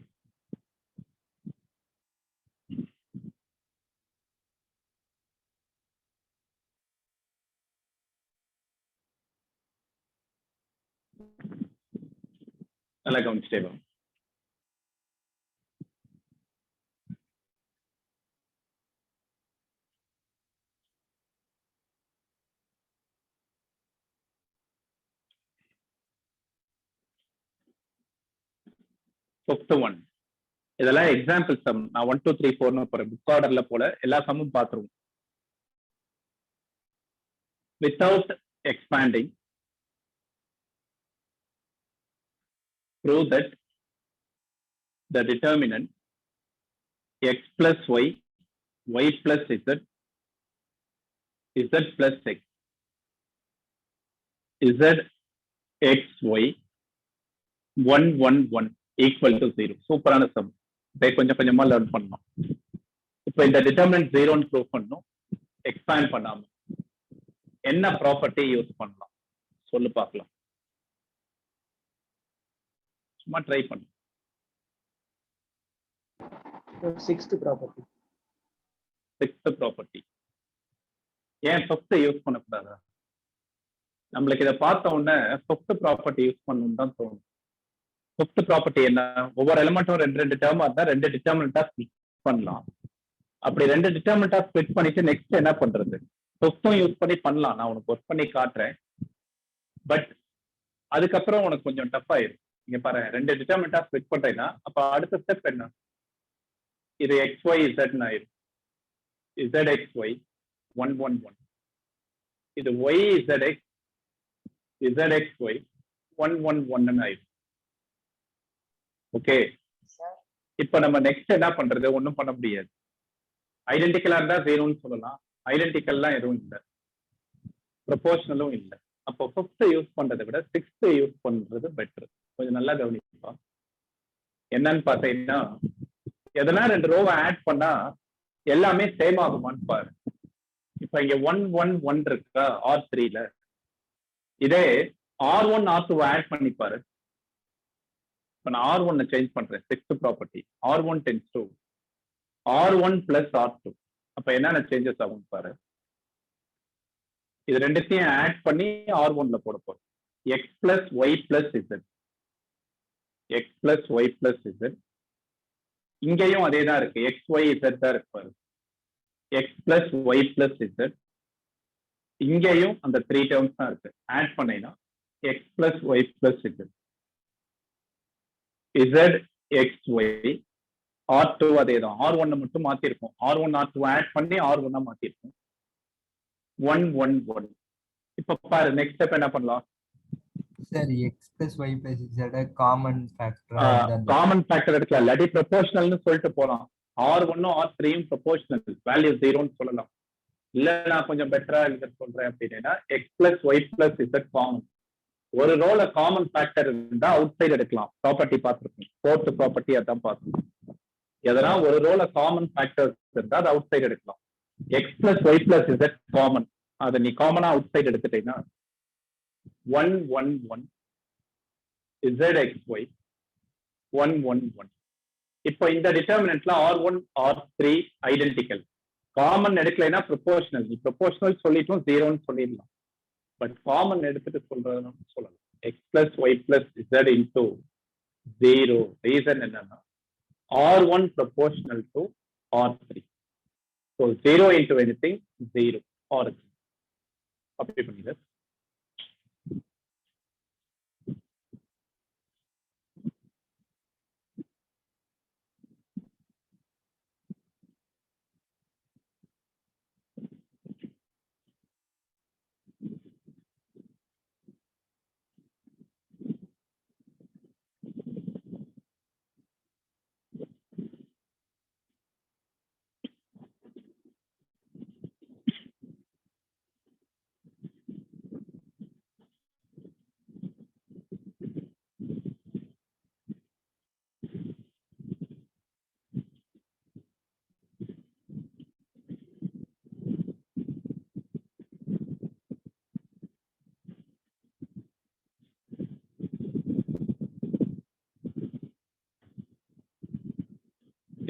நல்லா கவனிச்சிட்டே வரும். ஃபிஃப்த் ஒன், இதெல்லாம் எக்ஸாம்பிள் சம். நான் 1 2 3 4 போறேன். புக் ஆர்டர்ல போல எல்லா சம்மும் பார்த்துருவோம். Without expanding prove that the determinant x + y y + z z + x z x y 1 1 1 equal to 0. சூப்பரான சம். இதை கொஞ்சம் கொஞ்சமா லேர்ன் பண்ணணும். இப்போ இந்த டிட்டர்மினன்ட் 0ன்னு ப்ரூவ் பண்ணணும். எக்ஸ்பேண்ட் பண்ணாம என்ன ப்ராப்பர்ட்டி யூஸ் பண்ணலாம் சொல்லு பார்க்கலாம். சும்மா ட்ரை பண்ணு. 6th property. 6th ப்ராப்பர்ட்டி ஏன் 5th யூஸ் பண்ணக்கூடாதா? நம்மளுக்கு இதை பார்த்த உடனே 5th ப்ராப்பர்ட்டி யூஸ் பண்ணணும்னு தான் தோணும். 5th ப்ராப்பர்ட்டி என்ன? ஒவ்வொரு எலிமெண்ட்டும் 2 2 டேர்மா இருந்தா 2 டிட்டர்மினன்ட்டா ஸ்பிளிட் பண்ணலாம். அப்படி ரெண்டு டிட்டர்மினண்டா ஸ்ப்ளிட் பண்ணிட்டு நெக்ஸ்ட் என்ன பண்றது? ஃபிஃப்த்தும் யூஸ் பண்ணி பண்ணலாம், நான் உனக்கு ஒர்க் பண்ணி காட்டுறேன். பட் அதுக்கப்புறம் உனக்கு கொஞ்சம் டஃப் ஆயிடும். இங்க பாரு, ரெண்டு டிட்டர்மினண்டா ஸ்ப்ளிட் பண்றேன்னா அப்ப அடுத்த ஸ்டெப் என்ன? இது xy z ஆயிடும். zxy 1 1 1. இது yzx zxy 1 1 1 ஆயிடும். ஓகே, இப்ப நம்ம நெக்ஸ்ட் என்ன பண்றது? ஒன்றும் பண்ண முடியாது. ஐடென்டிக்கலா இருந்தா 0ன்னு சொல்லலாம், ஐடென்டிக்கல்லாம் எதுவும் இல்லை, ப்ரொபோர்ஷனலும் இல்லை. அப்போ ஃபிஃப்த் யூஸ் பண்றதை விட சிக்ஸ்த் யூஸ் பண்றது பெட்டர். கொஞ்சம் நல்லா கவனிப்பா. என்னன்னு பாத்தீங்கன்னா, எதனா ரெண்டு ரோவை ஆட் பண்ணா எல்லாமே சேம் ஆகுமான்னு பாரு. இப்ப இங்க 1 1 1 இருக்கா R3ல, இதே R1 R2 ஆட் பண்ணி பாரு. இப்ப நான் R1 சேஞ்ச் பண்றேன், sixth property R1 tends to R1 plus R2. அப்ப என்னென்ன சேஞ்சஸ் ஆகும் பாரு. இது ரெண்டுத்தையும் ஆட் பண்ணி R1ல போட போறோம். x plus y plus z, x plus y plus z. இங்கேயும் அதே தான் இருக்கு, எக்ஸ் ஒய் இசட் தான் இருக்கு பாரு. X plus y plus z, இங்கேயும் அந்த 3 டேர்ம்ஸ் தான் இருக்கு. ஆட் பண்ணீங்கன்னா x plus y plus z, z x y. R2 அதே தான், R1 மட்டும் மாத்திருக்கோம், R1 R2 ஆட் பண்ணி R1 மாத்திருக்கோம். 1 1 1. இப்ப பாரு நெக்ஸ்ட் ஸ்டெப் என்ன பண்ணலாம்? சரி, x plus y plus z common factor common factor எடுக்கலாம், இல்லாட்டி ப்ரொபோர்ஷனல்னு சொல்லிட்டு போலாம். R1 R3யும் ப்ரொபோர்ஷனல், வேல்யூ 0ன்னு சொல்லலாம். இல்ல நான் கொஞ்சம் பெட்டரா எழுத சொல்றேன் அப்படின்னா x plus y plus z common. ஒரு ரோல காமன் ஃபேக்டர் இருந்தா அவுட் சைடு எடுக்கலாம். ப்ராப்பர்ட்டி பார்த்துருக்கோம், ஃபோர்த் ப்ராப்பர்ட்டி அதான் பார்த்துருக்கோம். எதனா ஒரு ரோல காமன் ஃபேக்டர் இருந்தா அது அவுட் சைடு எடுக்கலாம். x plus y plus z common, அதை நீ காமனா அவுட் சைடு எடுத்துட்டீங்கன்னா 1 1 1 zxy 1 1 1. இப்போ இந்த டிட்டர்மினன்ட்ல R1 R3 ஐடென்டிக்கல், காமன் எடுக்கலைன்னா ப்ரொபோர்ஷனல். நீ ப்ரொபோர்ஷனல் சொல்லிட்டும் 0ன்னு சொல்லிடலாம், பட் காமன் எடுத்துட்டு சொல்றதுன்னு சொல்லலாம். x plus y plus z into 0. Reason என்னன்னா R1 proportional to R3. So 0 into anything 0 or அப்படி பண்ணிடு.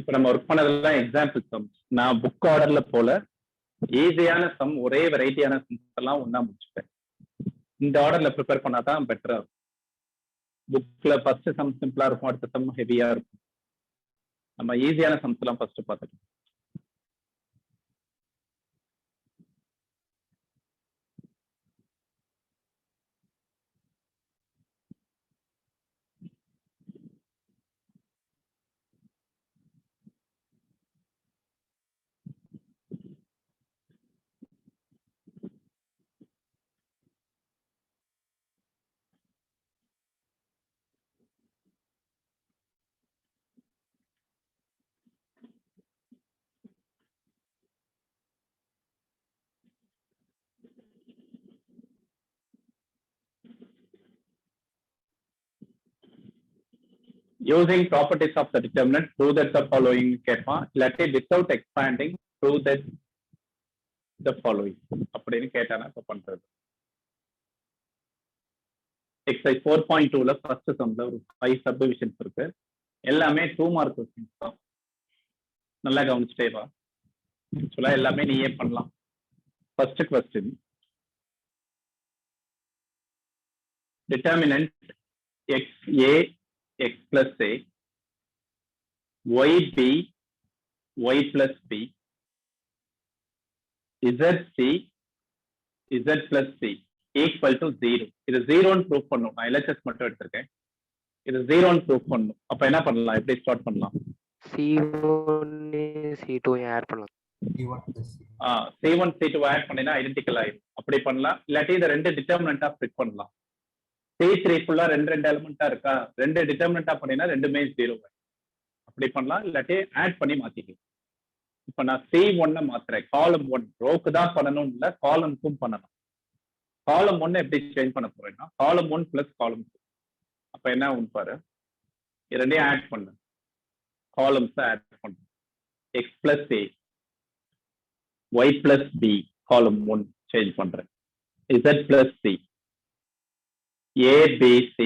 இப்ப நம்ம ஒர்க் பண்ணதெல்லாம் எக்ஸாம்பிள் சம். நான் புக் ஆர்டர்ல போல ஈஸியான சம், ஒரே வெரைட்டியான சம்ஸ் எல்லாம் ஒன்னா முடிச்சுட்டேன். இந்த ஆர்டர்ல ப்ரிப்பேர் பண்ணாதான் பெட்டரா இருக்கும். புக்ல ஃபர்ஸ்ட் சம் சிம்பிளா இருக்கும், அடுத்த சம் ஹெவியா இருக்கும். நம்ம ஈஸியான சம்ஸ் எல்லாம் ஃபர்ஸ்ட் பார்த்துட்டோம். Using properties of the determinant, prove that the following கேட்பான். இல்லாட்டி without expanding prove that the following அப்படின்னு கேட்டானா இப்ப பண்றது. எக்ஸசைஸ் 4.2ல ஃபர்ஸ்ட் சம்ல ஒரு 5 சப்டிவிஷன்ஸ் இருக்கு. எல்லாமே 2 மார்க் கொஸ்டின்ஸ் தான். நல்லா கவனிச்சுட்டே வா. ஆக்சுவலா எல்லாமே நீயே பண்ணலாம். First question, determinant XA x plus a, yb y plus b ZC Z plus C equal to 0. இது 0ன்னு ப்ரூவ் பண்ணும். நான் LHS மட்டும் எடுத்திருக்கேன். இது 0ன்னு ப்ரூவ் பண்ணும். அப்ப என்ன பண்ணலாம்? எப்படி ஸ்டார்ட் பண்ணலாம்? C1 C2 ஆட் பண்ணலாம். C1 plus C2. C1 C2 add பண்ணினா ஐடென்டிக்கல் ஆயிடும். அப்படி பண்ணலாம். இல்லாட்டி இந்த ரெண்டு டிட்டர்மினன்ட்டா ஸ்ப்ளிட் பண்ணலாம். C3 ஃபுல்லா ரெண்டு எலிமெண்டா இருக்கா? ரெண்டு டிட்டர்மினன்ட்டா பண்ணினா ரெண்டுமே 0. அப்படி பண்ணலாம். இல்லாட்டி ஆட் பண்ணி மாத்திக்கலாம். இப்ப நான் C1 மாத்துறேன். காலம் 1 ரோக்கு தான் பண்ணணும் இல்ல, காலம்க்கும் பண்ணணும். காலம் 1 எப்படி சேஞ்ச் பண்ண போறேன்னா காலம் 1 பிளஸ் காலம் 2. அப்ப என்ன ஆகும் பாரு, இரண்டையும் ஆட் பண்ணு, காலம்ஸ் ஆட் பண்ணு. X plus A Y plus B காலம் 1 சேஞ்ச் பண்றேன். Z plus C A B C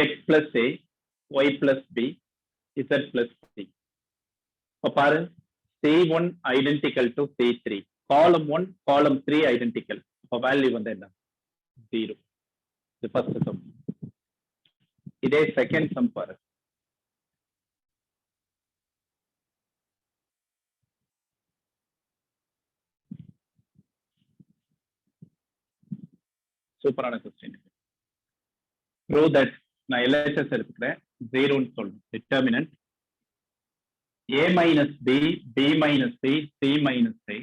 X plus A Y plus B Z plus C. இப்ப பாரு, C1 identical to C3, column 1 column 3 identical. அப்ப வேல்யூ வந்து என்ன? 0. இது ஃபர்ஸ்ட் சம். இதே செகண்ட் சம் பாரு. சூப்பரான கொஸ்டின். ப்ரூவ் தட், நான் LHS எடுத்துக்கிறேன், 0ன்னு சொல்லணும். Determinant A minus B, B minus C, C minus A,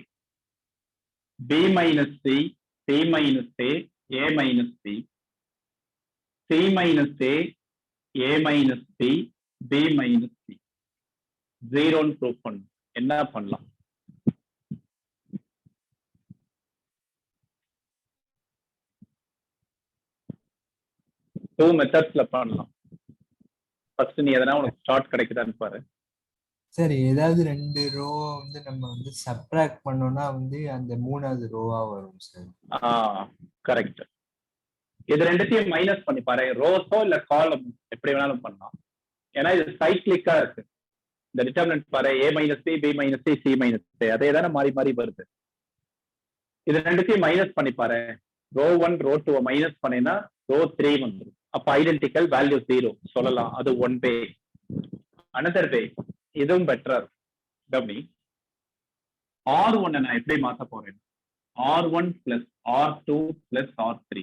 B minus C, C minus A, A minus B, C minus A, A minus B, B minus C. 0ன்னு ப்ரூவ் பண்ணணும். என்ன பண்ணலாம்? டூ மெத்தட்ஸ்ல பண்ணலாம். ஃபர்ஸ்ட் நீ எதனா உனக்கு ஸ்டார்ட் கிடைக்குதான்னு பாரு. சரி, ஏதாவது ரெண்டு ரோ வந்து நம்ம வந்து சப்ட்ராக்ட் பண்ணோம்னா வந்து அந்த மூணாவது ரோவா வரும் சார். கரெக்ட். இது ரெண்டுத்தையும் மைனஸ் பண்ணி பாரு, ரோஸோ இல்ல காலம் எப்படி வேணாலும் பண்ணலாம். ஏன்னா இது சைக்ளிக்கா இருக்கு. இந்த டிட்டர்மினன்ட் பாரு, A minus B, B minus C, C minus A, அதே தானே மாறி மாறி வருது. இது ரெண்டுத்தையும் மைனஸ் பண்ணி பாரு. ரோ 1 ரோ 2 மைனஸ் பண்ணினா ரோ 3 வந்துடும். அப்ப ஐடென்டிக்கல் வேல்யூ 0 சொல்லலாம். அது ஒன் வே. அனதர் வே, இதுவும் பெட்டர். R1 நான் எப்படி மாத்த போறேன்? R1 plus R2 plus R3.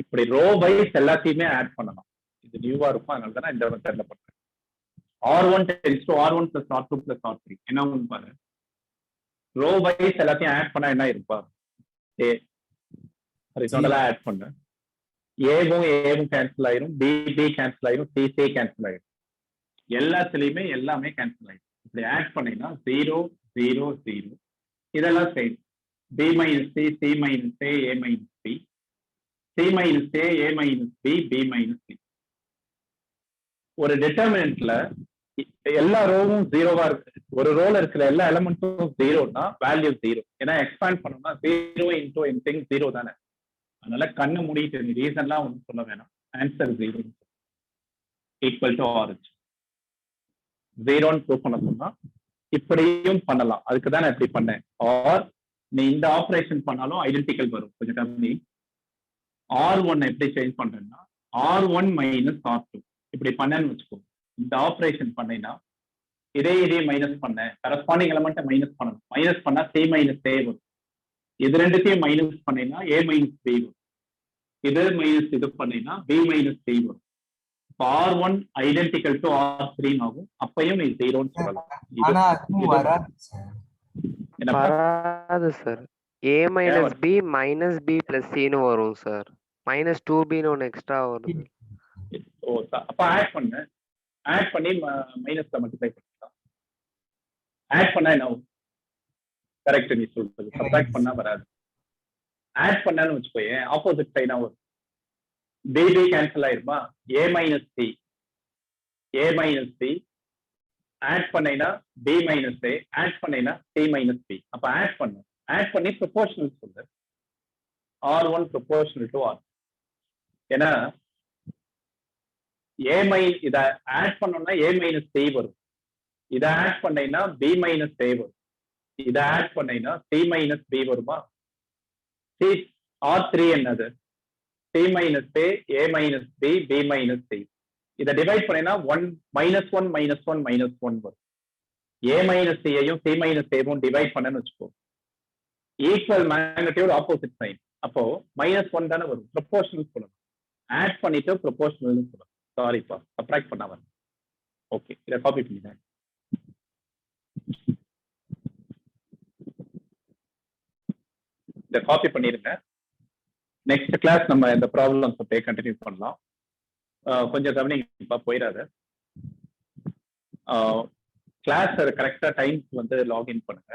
இப்படி ரோ வைஸ் எல்லாத்தையுமே ஆட் பண்ணலாம். இது நியூவா இருக்கும், அதனால தான் இந்த மெத்தட்ல பண்றேன். R1 tends to R1 plus R2 plus R3. என்ன ஒன்று பாரு, ரோ வைஸ் எல்லாத்தையும் ஆட் பண்ணா என்ன இருப்பா? A ஹரிசாண்டலா ஆட் பண்ண ஏவும் ஏவும் கேன்சல் ஆயிரும், B B கேன்சல் ஆயிரும், C C கேன்சல் ஆயிரும். எல்லாத்துலயுமே எல்லாமே கேன்சல் ஆயிடும். இப்படி ஆட் பண்ணீங்கன்னா 0 0 0. இதெல்லாம் same. B minus C, C minus A, A minus B, C minus A, A minus B, B minus C. ஒரு டிட்டர்மினன்ட்ல எல்லா ரோவும் 0வா இருக்கு. ஒரு ரோல இருக்கிற எல்லா எலிமெண்ட்ஸும் 0னா வேல்யூ 0. ஏன்னா எக்ஸ்பேண்ட் பண்ணோம்னா 0 into anything 0 தானே. அதனால கண்ணு மூடிட்டு நீ ரீசன்லாம் ஒன்றும் சொல்ல வேணாம். Answer 0 equal to orange. 0ன்னு ப்ரூவ் பண்ண சொன்னா இப்படியும் பண்ணலாம். அதுக்கு தான் நான் இப்படி பண்ணேன். ஆர் நீ இந்த ஆப்ரேஷன் பண்ணாலும் ஐடென்டிக்கல் வரும். கொஞ்சம் கம்மி. R1 எப்படி சேஞ்ச் பண்றேன்னா R1 minus R2 இப்படி பண்ணேன்னு வச்சுக்கோ. இந்த ஆப்ரேஷன் பண்ணேன்னா இதே மைனஸ் பண்ண கரஸ்பாண்டிங் எலிமெண்ட்டை மைனஸ் பண்ணணும். மைனஸ் பண்ணா C minus A வரும். இது ரெண்டுத்தையும் மைனஸ் பண்ணேன்னா A minus B வரும். இது மைனஸ் இது பண்ணேன்னா B minus C வரும். R1 identical to R3 ஆகும். அப்பையும் நீ 0ன்னு சொல்லலாம். ஆனா அதுவும் வராது சார். வராது sir. A minus B minus B plus C ன்னு வரும் சார். minus 2B ன்னு ஒன்று எக்ஸ்ட்ரா வரும். ஓ, அப்ப ஆட் பண்ணு. ஆட் பண்ணி மைனஸ்ல மல்டிப்ளை பண்ணிக்கலாம். ஆட் பண்ணா என்ன ஆகும்? கரெக்ட் நீ சொல்றது. சப்ட்ராக்ட் பண்ணா வராது. ஆட் பண்ணான்னு வச்சுக்கோயே, ஆப்போசிட் சைடா வரும். B B கேன்சல் ஆயிருமா? A minus C, A minus C add பண்ணைனா B minus A, ஆட் பண்ணைனா C minus B. அப்ப ஆட் பண்ணு. ஆட் பண்ணி ப்ரொபோர்ஷனல் சொல்லு. R1 proportional to R. ஏன்னா இத ஆட் பண்ணோம்னா A minus C வரும். இத ஆட் பண்ணைனா B minus A வரும். இத ஆட் பண்ணைனா C minus B வருமா? C R3 என்னது? C minus A, A minus B, B minus C. இதை டிவைட் பண்ணினா 1 minus 1 minus 1 minus 1 வரும். ஏ மைனஸ் சியையும் சி மைனஸ் ஏவும் டிவைட் பண்ணன்னு வச்சுக்கோ. Equal magnitude opposite sign. அப்போ -1 தானே வரும். ப்ரொபோர்ஷனல் சொல்லணும். ஆட் பண்ணிட்டு ப்ரொபோர்ஷனல் சொல்லணும். சாரிப்பா, சப்ட்ராக்ட் பண்ண வரணும். ஓகே, இதை காப்பி பண்ணிட்டேன். இதை காப்பி பண்ணிருங்க. நெக்ஸ்ட் கிளாஸ் நம்ம இந்த ப்ராப்ளம்ஸ் அப்படியே கண்டினியூ பண்ணலாம். கொஞ்சம் கவனிப்பா, போயிடாத. கிளாஸ் கரெக்டா டைம்ஸ் வந்து லாகின் பண்ணுங்க.